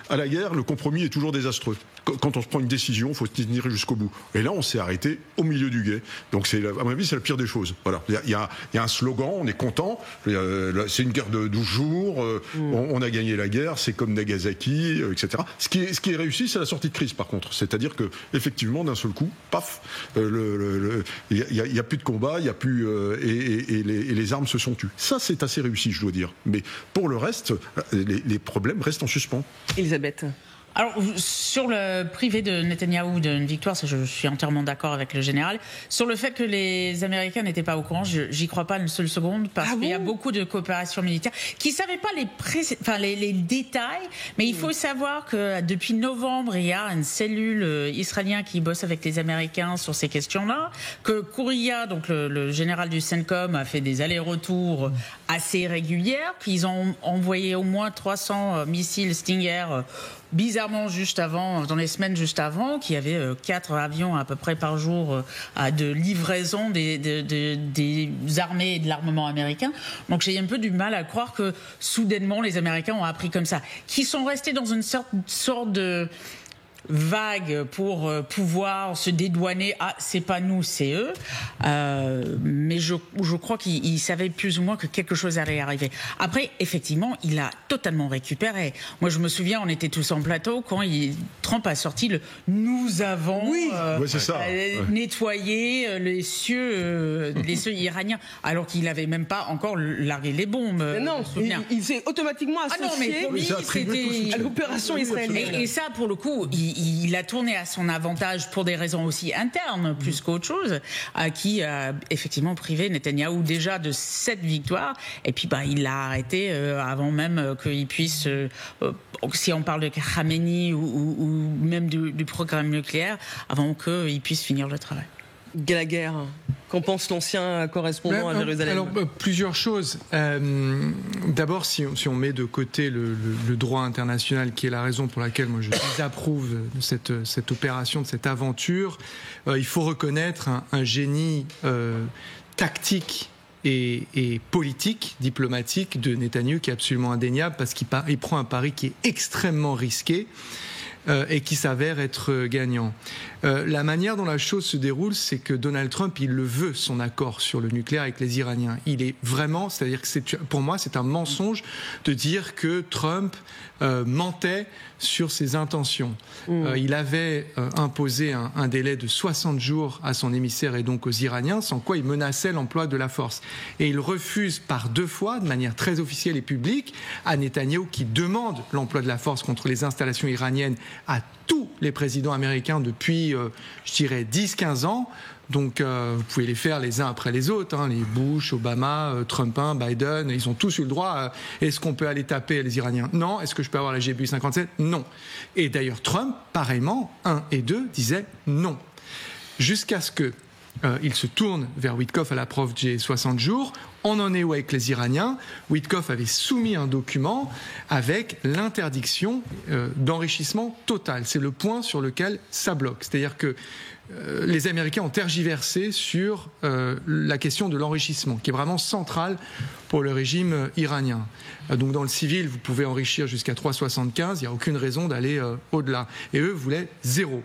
à la guerre, le compromis est toujours désastreux. Quand on se prend une décision, il faut se tenir jusqu'au bout. Et là, on s'est arrêté au milieu du gué. Donc, à mon avis, c'est la pire des choses. Voilà. Il y a un slogan, on est content. C'est une guerre de 12 jours. On a gagné la guerre. C'est comme Nagasaki, etc. Ce qui est réussi, c'est la sortie de crise, par contre. C'est-à-dire que, effectivement, d'un seul coup, paf, il y a plus de combat, il y a plus et les armes se sont tues. Ça, c'est assez réussi, je dois dire. Mais pour le reste, les problèmes restent en suspens. Elisabeth. Alors, sur le privé de Netanyahou d'une victoire, ça, je suis entièrement d'accord avec le général. Sur le fait que les Américains n'étaient pas au courant, j'y crois pas une seule seconde, parce qu'il y a beaucoup de coopération militaire qui savaient pas les détails, mais il faut savoir que depuis novembre, il y a une cellule israélienne qui bosse avec les Américains sur ces questions-là, que Kouria, donc le général du CENTCOM, a fait des allers-retours assez réguliers, qu'ils ont envoyé au moins 300 missiles Stinger bizarrement juste avant, dans les semaines juste avant, qu'il y avait 4 avions à peu près par jour de livraison des armées et de l'armement américain. Donc j'ai un peu du mal à croire que soudainement les Américains ont appris comme ça, qui sont restés dans une sorte de vague pour pouvoir se dédouaner. Ah, c'est pas nous, c'est eux. Mais je crois qu'il savait plus ou moins que quelque chose allait arriver. Après, effectivement, il a totalement récupéré. Moi, je me souviens, on était tous en plateau quand Trump a sorti le « nous avons nettoyé les cieux iraniens », alors qu'il n'avait même pas encore largué les bombes. Mais non, il s'est automatiquement associé à l'opération israélienne. Et ça, pour le coup, il a tourné à son avantage pour des raisons aussi internes, plus qu'autre chose, qui a effectivement privé Netanyahou déjà de 7 victoires. Et puis, il l'a arrêté avant même qu'il puisse, si on parle de Khamenei ou même du programme nucléaire, avant qu'il puisse finir le travail. Gallagher, qu'en pense l'ancien correspondant à Jérusalem? Alors, plusieurs choses. D'abord, si on met de côté le droit international, qui est la raison pour laquelle moi je désapprouve de cette opération, de cette aventure, il faut reconnaître un génie tactique et politique, diplomatique de Netanyahou qui est absolument indéniable, parce qu'il prend un pari qui est extrêmement risqué et qui s'avère être gagnant. La manière dont la chose se déroule, c'est que Donald Trump, il le veut, son accord sur le nucléaire avec les Iraniens. Il est vraiment, c'est-à-dire que pour moi, c'est un mensonge de dire que Trump mentait sur ses intentions. Il avait imposé un délai de 60 jours à son émissaire et donc aux Iraniens, sans quoi il menaçait l'emploi de la force. Et il refuse par 2 fois, de manière très officielle et publique, à Netanyahou, qui demande l'emploi de la force contre les installations iraniennes à tous les présidents américains depuis, je dirais, 10-15 ans. Donc, vous pouvez les faire les uns après les autres, les Bush, Obama, Trump 1, Biden, ils ont tous eu le droit. Est-ce qu'on peut aller taper les Iraniens? Non. Est-ce que je peux avoir la GBU-57? Non. Et d'ailleurs, Trump, pareillement, 1 et 2, disait non. Jusqu'à ce que il se tourne vers Witkoff à l'approche des 60 jours. On en est où avec les Iraniens? Witkoff avait soumis un document avec l'interdiction d'enrichissement total. C'est le point sur lequel ça bloque. C'est-à-dire que les Américains ont tergiversé sur la question de l'enrichissement, qui est vraiment centrale pour le régime iranien. Donc dans le civil, vous pouvez enrichir jusqu'à 3,75, il n'y a aucune raison d'aller au-delà. Et eux voulaient 0.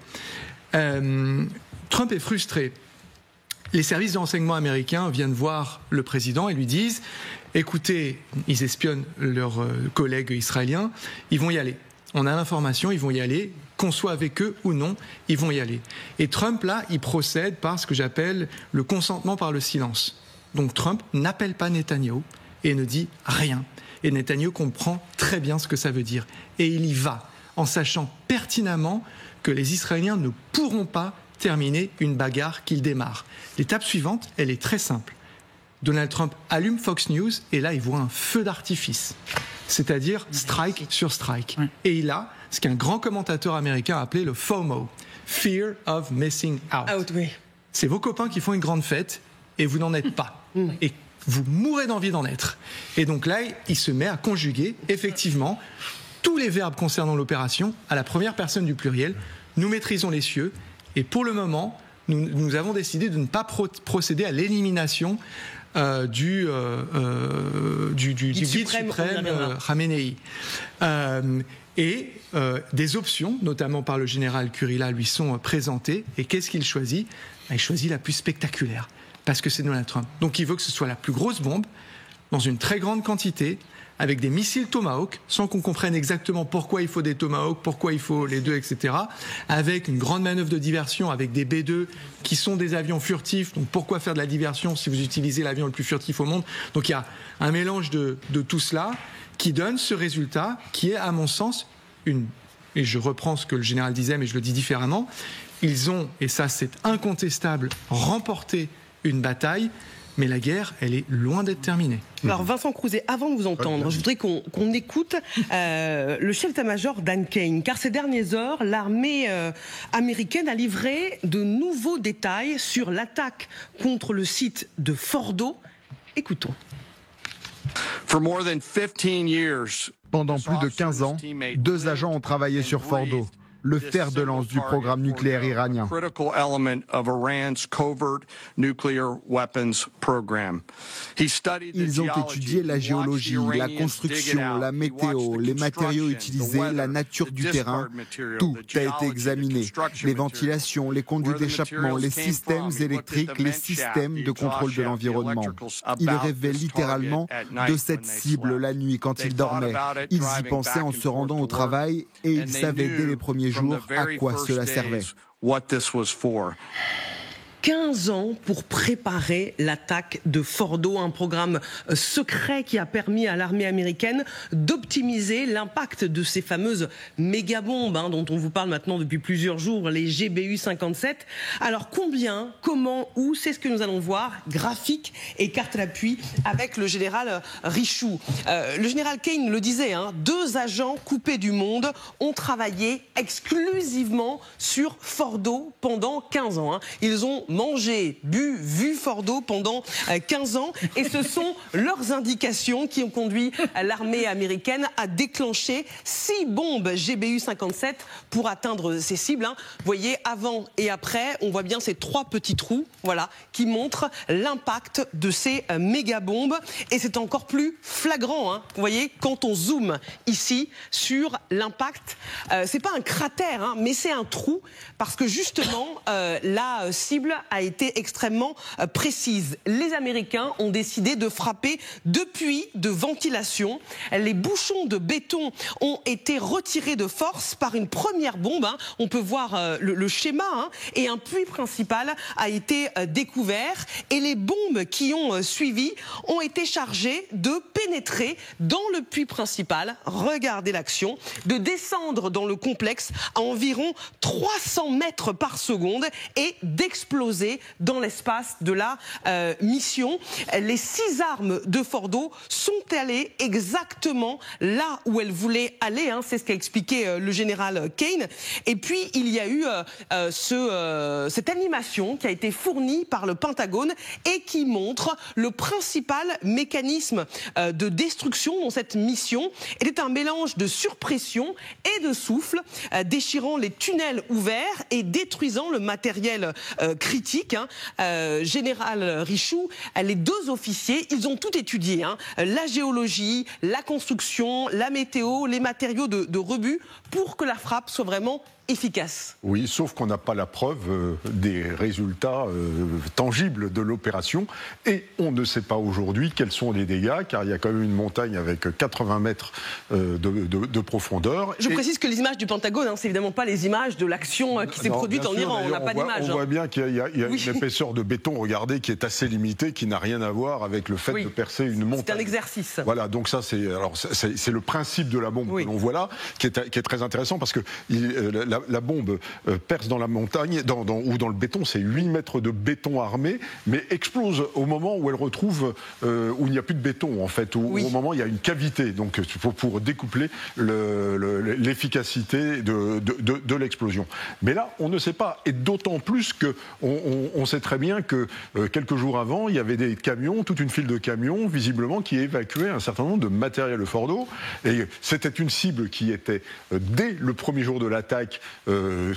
Trump est frustré. Les services de renseignement américains viennent voir le président et lui disent « Écoutez, ils espionnent leurs collègues israéliens, ils vont y aller. On a l'information, ils vont y aller. Qu'on soit avec eux ou non, ils vont y aller. » Et Trump, là, il procède par ce que j'appelle le consentement par le silence. Donc Trump n'appelle pas Netanyahou et ne dit rien. Et Netanyahou comprend très bien ce que ça veut dire. Et il y va, en sachant pertinemment que les Israéliens ne pourront pas terminer une bagarre qu'il démarre. L'étape suivante, elle est très simple. Donald Trump allume Fox News et là, il voit un feu d'artifice. C'est-à-dire strike sur strike. Et il a ce qu'un grand commentateur américain a appelé le FOMO, Fear of Missing Out. C'est vos copains qui font une grande fête et vous n'en êtes pas. Et vous mourrez d'envie d'en être. Et donc là, il se met à conjuguer, effectivement, tous les verbes concernant l'opération à la première personne du pluriel. Nous maîtrisons les cieux. Et pour le moment, nous avons décidé de ne pas procéder à l'élimination du guide suprême Khamenei. Et des options, notamment par le général Kurila, lui sont présentées. Et qu'est-ce qu'il choisit ? Il choisit la plus spectaculaire, parce que c'est Donald Trump. Donc il veut que ce soit la plus grosse bombe, dans une très grande quantité, avec des missiles Tomahawk, sans qu'on comprenne exactement pourquoi il faut des Tomahawk, pourquoi il faut les deux, etc. Avec une grande manœuvre de diversion, avec des B-2 qui sont des avions furtifs. Donc pourquoi faire de la diversion si vous utilisez l'avion le plus furtif au monde ? Donc il y a un mélange de tout cela qui donne ce résultat qui est, à mon sens, et je reprends ce que le général disait, mais je le dis différemment, ils ont, et ça c'est incontestable, remporté une bataille, mais la guerre, elle est loin d'être terminée. Alors Vincent Crouzet, avant de vous entendre, je voudrais qu'on écoute le chef d'état-major Dan Kane, car ces dernières heures, l'armée américaine a livré de nouveaux détails sur l'attaque contre le site de Fordo. Écoutons. Pendant plus de 15 ans, 2 agents ont travaillé sur Fordo, le fer de lance du programme nucléaire iranien. Ils ont étudié la géologie, la construction, la météo, les matériaux utilisés, la nature du terrain. Tout a été examiné. Les ventilations, les conduits d'échappement, les systèmes électriques, les systèmes de contrôle de l'environnement. Ils rêvaient littéralement de cette cible la nuit quand ils dormaient. Ils y pensaient en se rendant au travail et ils savaient dès les premiers jours à quoi cela servait. 15 ans pour préparer l'attaque de Fordo, un programme secret qui a permis à l'armée américaine d'optimiser l'impact de ces fameuses méga-bombes dont on vous parle maintenant depuis plusieurs jours, les GBU-57. Alors combien, comment, où, c'est ce que nous allons voir, graphique et carte à l'appui avec le général Richoux. Le général Kane le disait, 2 agents coupés du monde ont travaillé exclusivement sur Fordo pendant 15 ans. Ils ont mangé, bu, vu Fordo pendant 15 ans et ce sont leurs indications qui ont conduit l'armée américaine à déclencher 6 bombes GBU-57 pour atteindre ces cibles. Vous voyez, avant et après, on voit bien ces 3 petits trous, voilà, qui montrent l'impact de ces méga-bombes et c'est encore plus flagrant, vous voyez, quand on zoome ici sur l'impact. C'est pas un cratère, mais c'est un trou parce que justement, la cible a été extrêmement précise. Les Américains ont décidé de frapper de puits de ventilation. Les bouchons de béton ont été retirés de force par une première bombe. On peut voir le schéma. Et un puits principal a été découvert. Et les bombes qui ont suivi ont été chargées de pénétrer dans le puits principal. Regardez l'action. De descendre dans le complexe à environ 300 mètres par seconde et d'exploser dans l'espace de la mission. Les 6 armes de Fordo sont allées exactement là où elles voulaient aller. C'est ce qu'a expliqué le général Kane. Et puis, il y a eu cette animation qui a été fournie par le Pentagone et qui montre le principal mécanisme de destruction dans cette mission. Était un mélange de surpression et de souffle, déchirant les tunnels ouverts et détruisant le matériel critique. Général Richoux, les 2 officiers, ils ont tout étudié, la géologie, la construction, la météo, les matériaux de rebut, pour que la frappe soit vraiment efficace. Oui, sauf qu'on n'a pas la preuve des résultats tangibles de l'opération et on ne sait pas aujourd'hui quels sont les dégâts, car il y a quand même une montagne avec 80 mètres de profondeur. Je précise que les images du Pentagone, c'est évidemment pas les images de l'action qui s'est produite en Iran, on n'a pas d'image. On voit bien qu'il y a une épaisseur de béton, regardez, qui est assez limitée, qui n'a rien à voir avec le fait de percer une montagne. C'est un exercice. Voilà, donc ça c'est le principe de la bombe que l'on voit là, qui est très intéressant parce que la bombe perce dans la montagne ou dans le béton, c'est 8 mètres de béton armé, mais explose au moment où elle retrouve, où il n'y a plus de béton en fait, où au moment où il y a une cavité, donc pour découpler l'efficacité de l'explosion. Mais là, on ne sait pas, et d'autant plus qu'on sait très bien que quelques jours avant, il y avait des camions, toute une file de camions, visiblement, qui évacuaient un certain nombre de matériel Fordo, et c'était une cible qui était, dès le premier jour de l'attaque,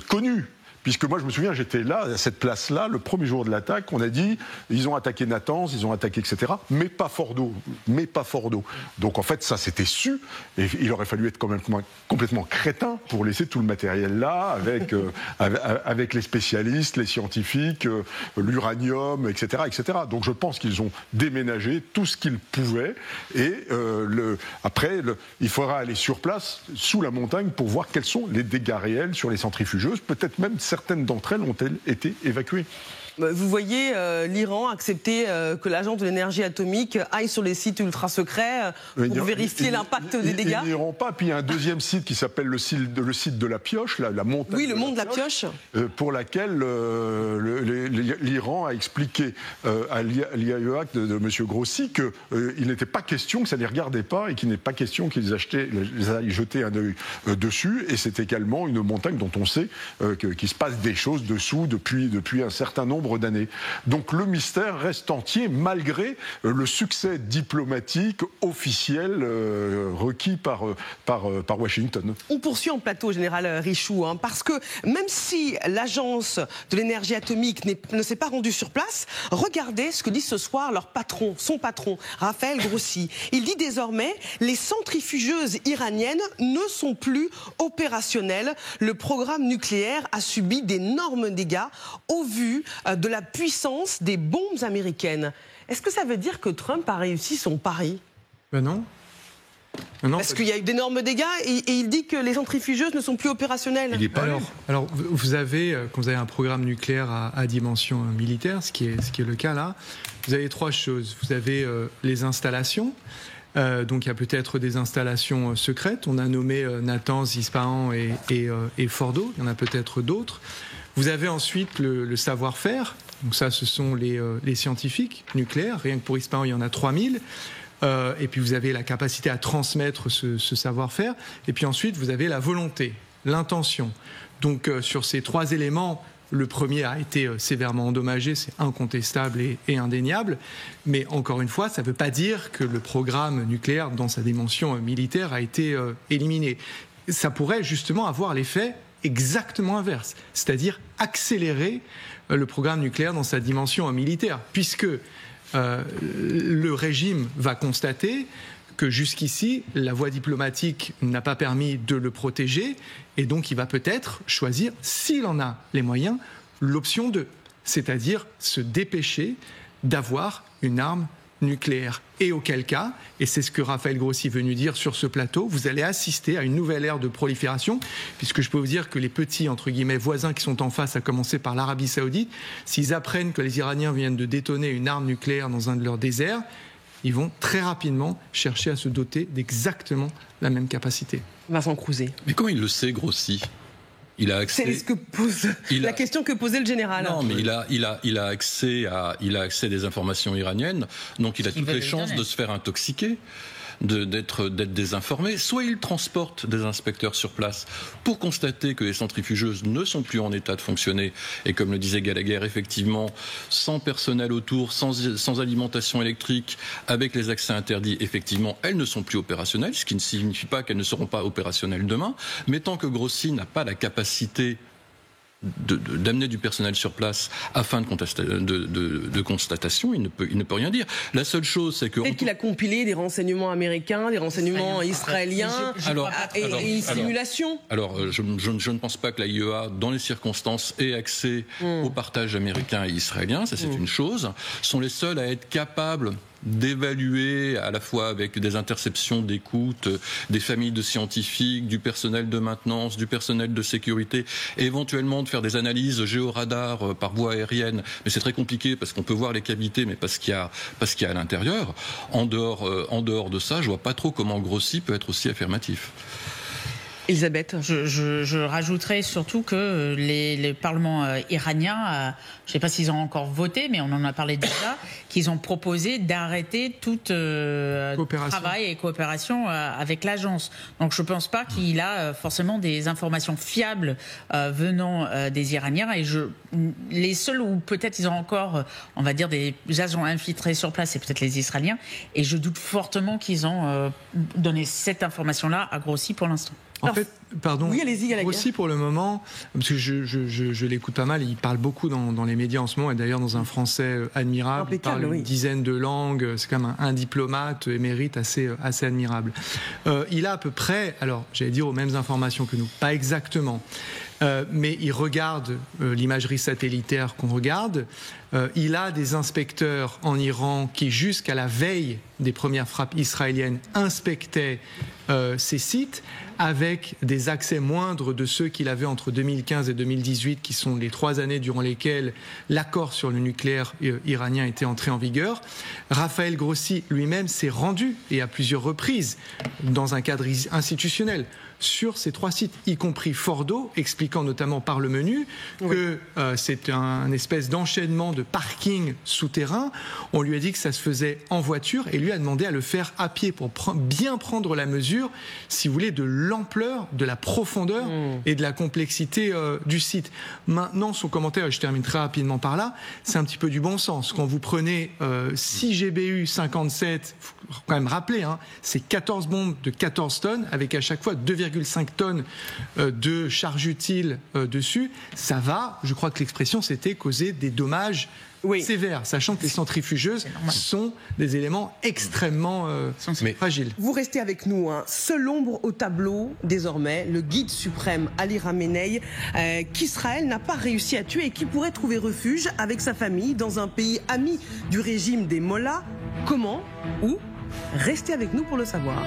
connue. Puisque moi, je me souviens, j'étais là, à cette place-là, le premier jour de l'attaque, on a dit, ils ont attaqué Natanz, ils ont attaqué, etc., mais pas Fordo. Donc, en fait, ça, c'était su, et il aurait fallu être quand même complètement crétin pour laisser tout le matériel là, avec les spécialistes, les scientifiques, l'uranium, etc., etc. Donc, je pense qu'ils ont déménagé tout ce qu'ils pouvaient, et après, il faudra aller sur place, sous la montagne, pour voir quels sont les dégâts réels sur les centrifugeuses, peut-être même certaines d'entre elles ont-elles été évacuées. Vous voyez l'Iran accepter que l'agence de l'énergie atomique aille sur les sites ultra secrets pour vérifier l'impact des dégâts. Ils n'iront pas. Puis il y a un deuxième site qui s'appelle le site de la Pioche, la montagne. Oui, le mont de la Pioche. Pour laquelle l'Iran a expliqué à l'IAEA de M. Grossi qu'il n'était pas question, que ça ne les regardait pas et qu'il n'est pas question qu'ils aillent jeter un œil dessus. Et c'est également une montagne dont on sait qu'il se passe des choses dessous depuis un certain nombre d'années. Donc le mystère reste entier malgré le succès diplomatique officiel requis par Washington. On poursuit en plateau, Général Richoux, parce que même si l'agence de l'énergie atomique ne s'est pas rendue sur place, regardez ce que dit ce soir son patron, Raphaël Grossi. Il dit désormais, les centrifugeuses iraniennes ne sont plus opérationnelles. Le programme nucléaire a subi d'énormes dégâts au vu de la puissance des bombes américaines. Est-ce que ça veut dire que Trump a réussi son pari ? Ben non. Parce qu'il y a eu d'énormes dégâts et il dit que les centrifugeuses ne sont plus opérationnelles. Alors vous avez, quand vous avez un programme nucléaire à dimension militaire, ce qui est le cas là, vous avez trois choses. Vous avez les installations. Donc il y a peut-être des installations secrètes. On a nommé Natanz, Ispahan et Fordo. Il y en a peut-être d'autres. Vous avez ensuite le savoir-faire. Donc ça, ce sont les scientifiques nucléaires. Rien que pour Ispahan, il y en a 3000. Et puis vous avez la capacité à transmettre ce savoir-faire. Et puis ensuite, vous avez la volonté, l'intention. Donc sur ces trois éléments, le premier a été sévèrement endommagé, c'est incontestable et indéniable. Mais encore une fois, ça ne veut pas dire que le programme nucléaire, dans sa dimension militaire, a été éliminé. Ça pourrait justement avoir l'effet exactement inverse, c'est-à-dire accélérer le programme nucléaire dans sa dimension militaire, puisque le régime va constater que jusqu'ici, la voie diplomatique n'a pas permis de le protéger, et donc il va peut-être choisir, s'il en a les moyens, l'option 2, c'est-à-dire se dépêcher d'avoir une arme nucléaire. Et auquel cas, et c'est ce que Raphaël Grossi est venu dire sur ce plateau, vous allez assister à une nouvelle ère de prolifération, puisque je peux vous dire que les petits, entre guillemets, voisins qui sont en face, à commencer par l'Arabie Saoudite, s'ils apprennent que les Iraniens viennent de détoner une arme nucléaire dans un de leurs déserts, ils vont très rapidement chercher à se doter d'exactement la même capacité. Vincent Crouzet. Mais comment il le sait, Grossi ? Il a accès. C'est la question que posait le général. Non, mais il a accès à des informations iraniennes, donc il a toutes les chances de se faire intoxiquer, d'être désinformé. Soit il transporte des inspecteurs sur place pour constater que les centrifugeuses ne sont plus en état de fonctionner, et comme le disait Gallagher, effectivement, sans personnel autour, sans alimentation électrique, avec les accès interdits, effectivement, elles ne sont plus opérationnelles, ce qui ne signifie pas qu'elles ne seront pas opérationnelles demain, mais tant que Grossi n'a pas la capacité d'amener du personnel sur place afin de constatation, il ne peut rien dire. La seule chose, c'est que... Peut-être qu'il a compilé des renseignements américains, des renseignements israéliens, et une simulation. Alors, je ne pense pas que la IEA, dans les circonstances, ait accès au partage américain et israélien, ça c'est une chose. Sont les seuls à être capables d'évaluer à la fois avec des interceptions d'écoute, des familles de scientifiques, du personnel de maintenance, du personnel de sécurité, et éventuellement de faire des analyses géoradar par voie aérienne. Mais c'est très compliqué parce qu'on peut voir les cavités, mais parce qu'il y a à l'intérieur. En dehors de ça, je vois pas trop comment Grossi peut être aussi affirmatif. Elisabeth, je rajouterais surtout que les parlements iraniens, je ne sais pas s'ils ont encore voté, mais on en a parlé déjà, qu'ils ont proposé d'arrêter toute travail et coopération avec l'agence. Donc je ne pense pas qu'il a forcément des informations fiables venant des Iraniens. Et les seuls où peut-être ils ont encore, on va dire, des agents infiltrés sur place, c'est peut-être les Israéliens. Et je doute fortement qu'ils ont donné cette information-là à Grossi pour l'instant. En fait, pardon, oui, allez-y, aussi pour le moment, parce que je l'écoute pas mal, il parle beaucoup dans les médias en ce moment, et d'ailleurs dans un français admirable, il parle une dizaine de langues, c'est quand même un diplomate émérite assez admirable. Il a à peu près, alors j'allais dire aux mêmes informations que nous, pas exactement, mais il regarde l'imagerie satellitaire qu'on regarde. Il a des inspecteurs en Iran qui, jusqu'à la veille des premières frappes israéliennes, inspectaient ces sites avec des accès moindres de ceux qu'il avait entre 2015 et 2018, qui sont les 3 années durant lesquelles l'accord sur le nucléaire iranien était entré en vigueur. Raphaël Grossi lui-même s'est rendu, et à plusieurs reprises, dans un cadre institutionnel, sur ces 3 sites, y compris Fordo, expliquant notamment par le menu que c'est un espèce d'enchaînement de parking souterrain. On lui a dit que ça se faisait en voiture et lui a demandé à le faire à pied pour bien prendre la mesure, si vous voulez, de l'ampleur, de la profondeur et de la complexité du site. Maintenant, son commentaire, et je termine très rapidement par là, c'est un petit peu du bon sens. Quand vous prenez 6 GBU 57, il faut quand même rappeler, c'est 14 bombes de 14 tonnes avec à chaque fois 2,5 tonnes de charge utile dessus, ça va, je crois que l'expression c'était causer des dommages sévères, sachant que les centrifugeuses sont des éléments extrêmement fragiles. Vous restez avec nous, seule ombre au tableau désormais, le guide suprême Ali Khamenei, qu'Israël n'a pas réussi à tuer et qui pourrait trouver refuge avec sa famille dans un pays ami du régime des Mollahs. Comment? Où? Restez avec nous pour le savoir.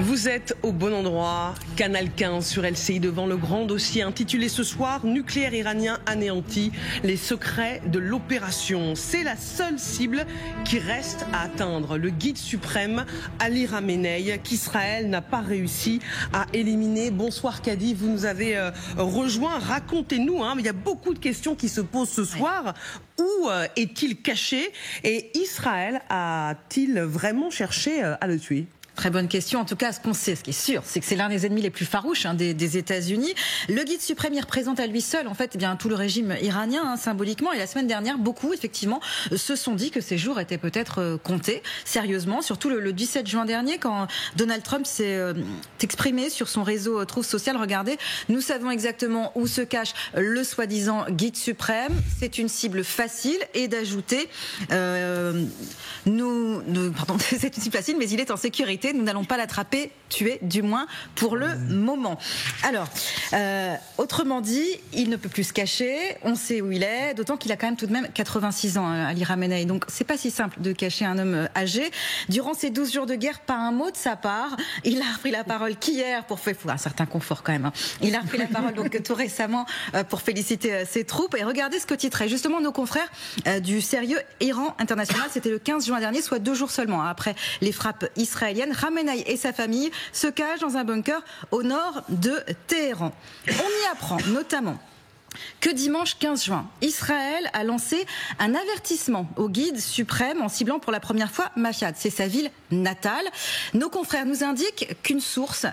Vous êtes au bon endroit, Canal 15 sur LCI devant le grand dossier intitulé ce soir « Nucléaire iranien anéanti, les secrets de l'opération ». C'est la seule cible qui reste à atteindre, le guide suprême Ali Khamenei, qu'Israël n'a pas réussi à éliminer. Bonsoir Kadi, vous nous avez rejoint, racontez-nous, il y a beaucoup de questions qui se posent ce soir. Où est-il caché et Israël a-t-il vraiment cherché à le tuer ? Très bonne question. En tout cas, ce qu'on sait, ce qui est sûr, c'est que c'est l'un des ennemis les plus farouches des États-Unis. Le guide suprême, il représente à lui seul, en fait, tout le régime iranien, symboliquement. Et la semaine dernière, beaucoup, effectivement, se sont dit que ces jours étaient peut-être comptés, sérieusement. Surtout le 17 juin dernier, quand Donald Trump s'est exprimé sur son réseau Truth Social. Regardez, nous savons exactement où se cache le soi-disant guide suprême. C'est une cible facile. Et d'ajouter, c'est une cible facile, mais il est en sécurité. Nous n'allons pas l'attraper, tuer, du moins pour le moment. Alors, autrement dit, il ne peut plus se cacher, on sait où il est, d'autant qu'il a quand même tout de même 86 ans, Ali Khamenei. Donc, c'est pas si simple de cacher un homme âgé. Durant ces 12 jours de guerre, pas un mot de sa part. Il a repris la parole qu'hier pour faire un certain confort quand même. Il a repris la parole donc tout récemment pour féliciter ses troupes. Et regardez ce que titrait justement nos confrères du sérieux Iran International. C'était le 15 juin dernier, soit 2 jours seulement après les frappes israéliennes. Khamenei et sa famille se cachent dans un bunker au nord de Téhéran. On y apprend notamment que dimanche 15 juin, Israël a lancé un avertissement au guide suprême en ciblant pour la première fois Mashhad. C'est sa ville natale. Nos confrères nous indiquent qu'une source,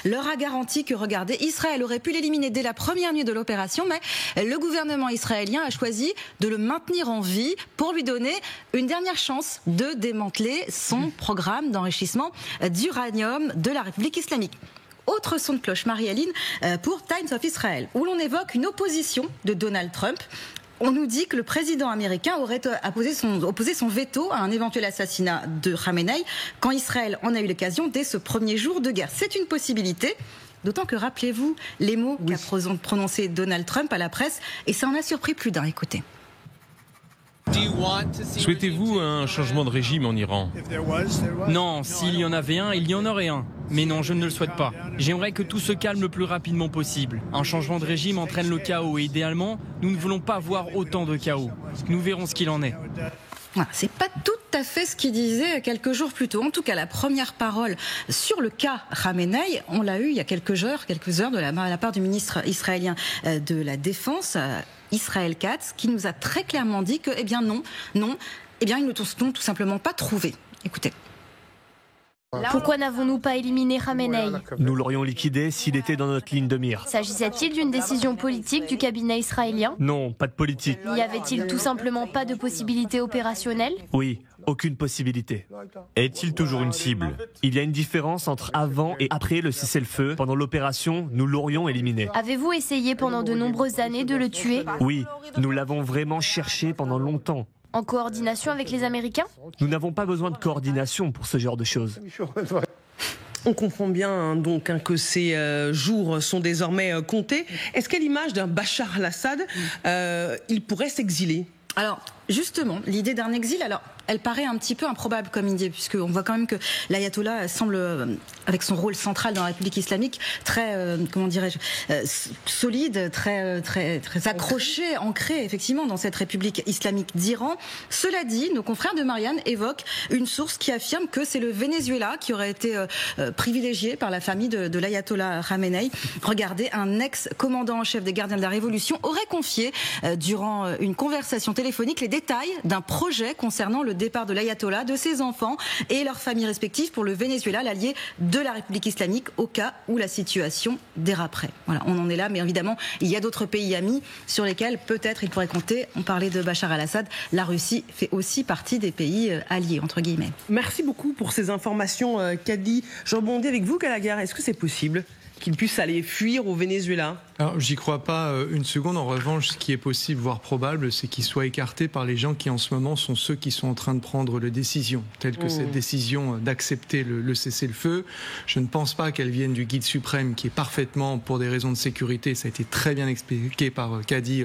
leur a garanti que, regardez, Israël aurait pu l'éliminer dès la première nuit de l'opération, mais le gouvernement israélien a choisi de le maintenir en vie pour lui donner une dernière chance de démanteler son programme d'enrichissement d'uranium de la République islamique. Autre son de cloche, Marie-Aline, pour Times of Israel, où l'on évoque une opposition de Donald Trump. On nous dit que le président américain aurait opposé son veto à un éventuel assassinat de Khamenei quand Israël en a eu l'occasion dès ce premier jour de guerre. C'est une possibilité. D'autant que, rappelez-vous les mots qu'a prononcé Donald Trump à la presse, et ça en a surpris plus d'un. Écoutez. Souhaitez-vous un changement de régime en Iran? Non, s'il y en avait un, il y en aurait un. Mais non, je ne le souhaite pas. J'aimerais que tout se calme le plus rapidement possible. Un changement de régime entraîne le chaos et idéalement, nous ne voulons pas voir autant de chaos. Nous verrons ce qu'il en est. Voilà, c'est pas tout à fait ce qu'il disait quelques jours plus tôt. En tout cas, la première parole sur le cas Khamenei, on l'a eu il y a quelques heures de la part du ministre israélien de la Défense, Israël Katz, qui nous a très clairement dit que, ils ne l'ont tout simplement pas trouvé. Écoutez. Pourquoi n'avons-nous pas éliminé Khamenei? Nous l'aurions liquidé s'il était dans notre ligne de mire. S'agissait-il d'une décision politique du cabinet israélien? Non, pas de politique. N'y avait-il tout simplement pas de possibilité opérationnelle? Oui, aucune possibilité. Est-il toujours une cible? Il y a une différence entre avant et après le cessez-le-feu. Pendant l'opération, nous l'aurions éliminé. Avez-vous essayé pendant de nombreuses années de le tuer? Oui, nous l'avons vraiment cherché pendant longtemps. En coordination avec les Américains? Nous n'avons pas besoin de coordination pour ce genre de choses. On comprend bien que ces jours sont désormais comptés. Est-ce qu'à l'image d'un Bachar al-Assad, il pourrait s'exiler? Alors, justement, l'idée d'un exil, elle paraît un petit peu improbable comme idée, puisqu'on voit quand même que l'ayatollah semble, avec son rôle central dans la République islamique, très, solide, très accroché, ancré, effectivement, dans cette République islamique d'Iran. Cela dit, nos confrères de Marianne évoquent une source qui affirme que c'est le Venezuela qui aurait été privilégié par la famille de l'ayatollah Khamenei. Regardez, un ex-commandant en chef des gardiens de la Révolution aurait confié, durant une conversation téléphonique, les détails d'un projet concernant le départ de l'ayatollah, de ses enfants et leurs familles respectives pour le Venezuela, l'allié de la République islamique, au cas où la situation déraperait. Voilà, on en est là, mais évidemment, il y a d'autres pays amis sur lesquels peut-être il pourrait compter. On parlait de Bachar al-Assad, la Russie fait aussi partie des pays alliés, entre guillemets. Merci beaucoup pour ces informations, Kadi. Je rebondis avec vous, Gallagher. Est-ce que c'est possible qu'il puisse aller fuir au Venezuela? Alors, j'y crois pas une seconde. En revanche, ce qui est possible, voire probable, c'est qu'il soit écarté par les gens qui, en ce moment, sont ceux qui sont en train de prendre les décisions, telles que cette décision d'accepter le cessez-le-feu. Je ne pense pas qu'elle vienne du guide suprême, qui est parfaitement, pour des raisons de sécurité, ça a été très bien expliqué par Kadi,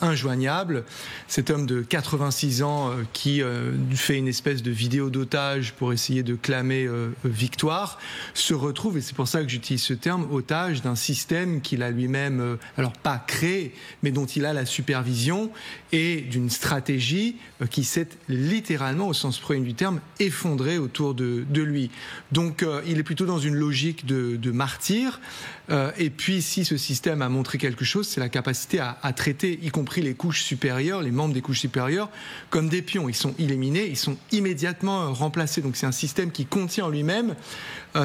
injoignable. Cet homme de 86 ans qui fait une espèce de vidéo d'otage pour essayer de clamer victoire, se retrouve, et c'est pour ça que j'utilise ce terme, otage d'un système qu'il a lui-même, alors pas créé, mais dont il a la supervision, et d'une stratégie qui s'est littéralement, au sens premier du terme, effondrée autour de lui. Donc il est plutôt dans une logique de martyr. Et puis si ce système a montré quelque chose, c'est la capacité à traiter, y compris les couches supérieures, les membres des couches supérieures, comme des pions. Ils sont éliminés, ils sont immédiatement remplacés. Donc c'est un système qui contient en lui-même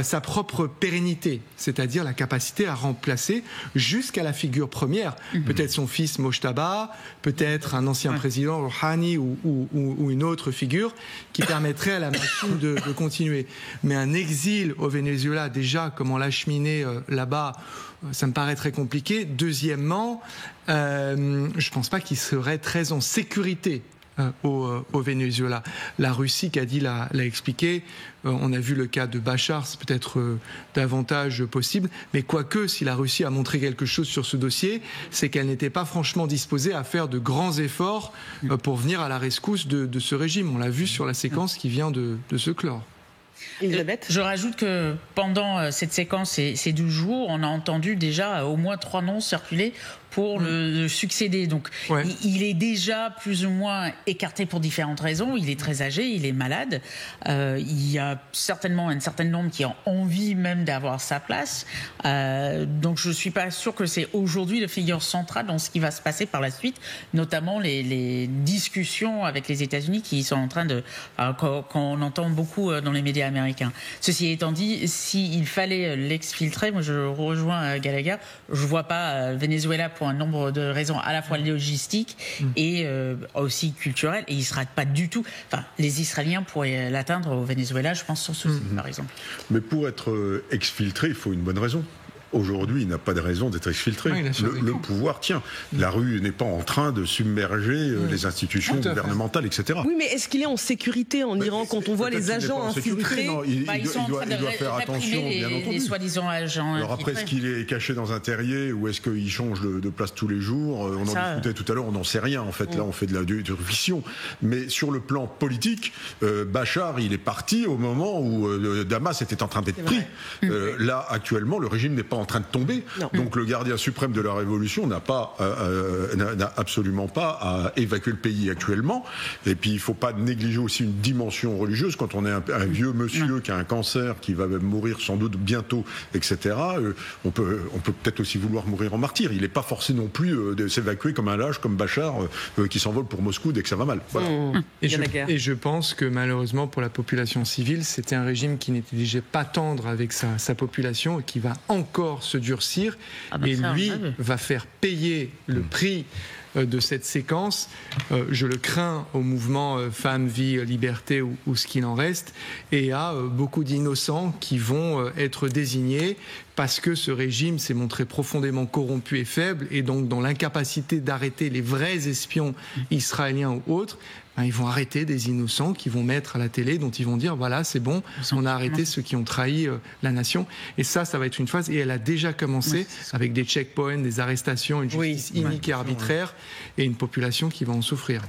sa propre pérennité, c'est-à-dire la capacité à remplacer jusqu'à la figure première, peut-être son fils Mojtaba, peut-être un ancien président Rouhani ou une autre figure qui permettrait à la machine de continuer. Mais un exil au Venezuela, déjà, comment l'acheminer là-bas, ça me paraît très compliqué. Deuxièmement, je ne pense pas qu'il serait très en sécurité au Venezuela. La Russie, Kadi l'a expliqué, on a vu le cas de Bachar, c'est peut-être davantage possible, mais quoique, si la Russie a montré quelque chose sur ce dossier, c'est qu'elle n'était pas franchement disposée à faire de grands efforts pour venir à la rescousse de ce régime. On l'a vu sur la séquence qui vient de se clore. Elisabeth. Je rajoute que pendant cette séquence et ces 12 jours, on a entendu déjà au moins 3 noms circuler pour le succéder. Donc il est déjà plus ou moins écarté pour différentes raisons. Il est très âgé, il est malade. Il y a certainement un certain nombre qui ont envie même d'avoir sa place. Donc je ne suis pas sûr que c'est aujourd'hui la figure centrale dans ce qui va se passer par la suite, notamment les discussions avec les États-Unis qui sont en train de... qu'on entend beaucoup dans les médias américains. Ceci étant dit, s'il fallait l'exfiltrer, moi je rejoins Gallagher, je ne vois pas Venezuela pour un nombre de raisons à la fois logistiques et aussi culturelles, et il ne sera pas du tout... Enfin, les Israéliens pourraient l'atteindre au Venezuela, je pense, sans souci, par exemple. Mais pour être exfiltré, il faut une bonne raison. aujourd'hui, il n'a pas de raison d'être exfiltré. Oui, le pouvoir tient. La rue n'est pas en train de submerger les institutions gouvernementales, etc. Oui, mais est-ce qu'il est en sécurité en Iran quand on voit les agents infiltrés? Ils sont en train de faire attention, bien entendu. Les soi-disant agents. Alors après, est-ce qu'il est caché dans un terrier ou est-ce qu'il change de place tous les jours? On en discutait tout à l'heure, on n'en sait rien en fait. Là, on fait de la fiction. Mais sur le plan politique, Bachar, il est parti au moment où Damas était en train d'être pris. Là, actuellement, le régime n'est pas en train de tomber. Non. Donc le gardien suprême de la révolution n'a absolument pas à évacuer le pays actuellement. Et puis il ne faut pas négliger aussi une dimension religieuse. Quand on est un vieux monsieur qui a un cancer, qui va mourir sans doute bientôt, etc., on peut peut-être aussi vouloir mourir en martyr. Il n'est pas forcé non plus de s'évacuer comme un lâche, comme Bachar, qui s'envole pour Moscou dès que ça va mal. Voilà. Et je pense que malheureusement pour la population civile, c'était un régime qui n'était pas tendre avec sa population et qui va encore se durcir. Et lui va faire payer le prix de cette séquence. Je le crains au mouvement Femmes, Vie, Liberté ou ce qu'il en reste, et à beaucoup d'innocents qui vont être désignés parce que ce régime s'est montré profondément corrompu et faible, et donc dans l'incapacité d'arrêter les vrais espions israéliens ou autres, ils vont arrêter des innocents qui vont mettre à la télé, dont ils vont dire voilà, c'est bon, on a arrêté ceux qui ont trahi la nation. Et ça va être une phase, et elle a déjà commencé avec des checkpoints, des arrestations, une justice inique et arbitraire, et une population qui va en souffrir.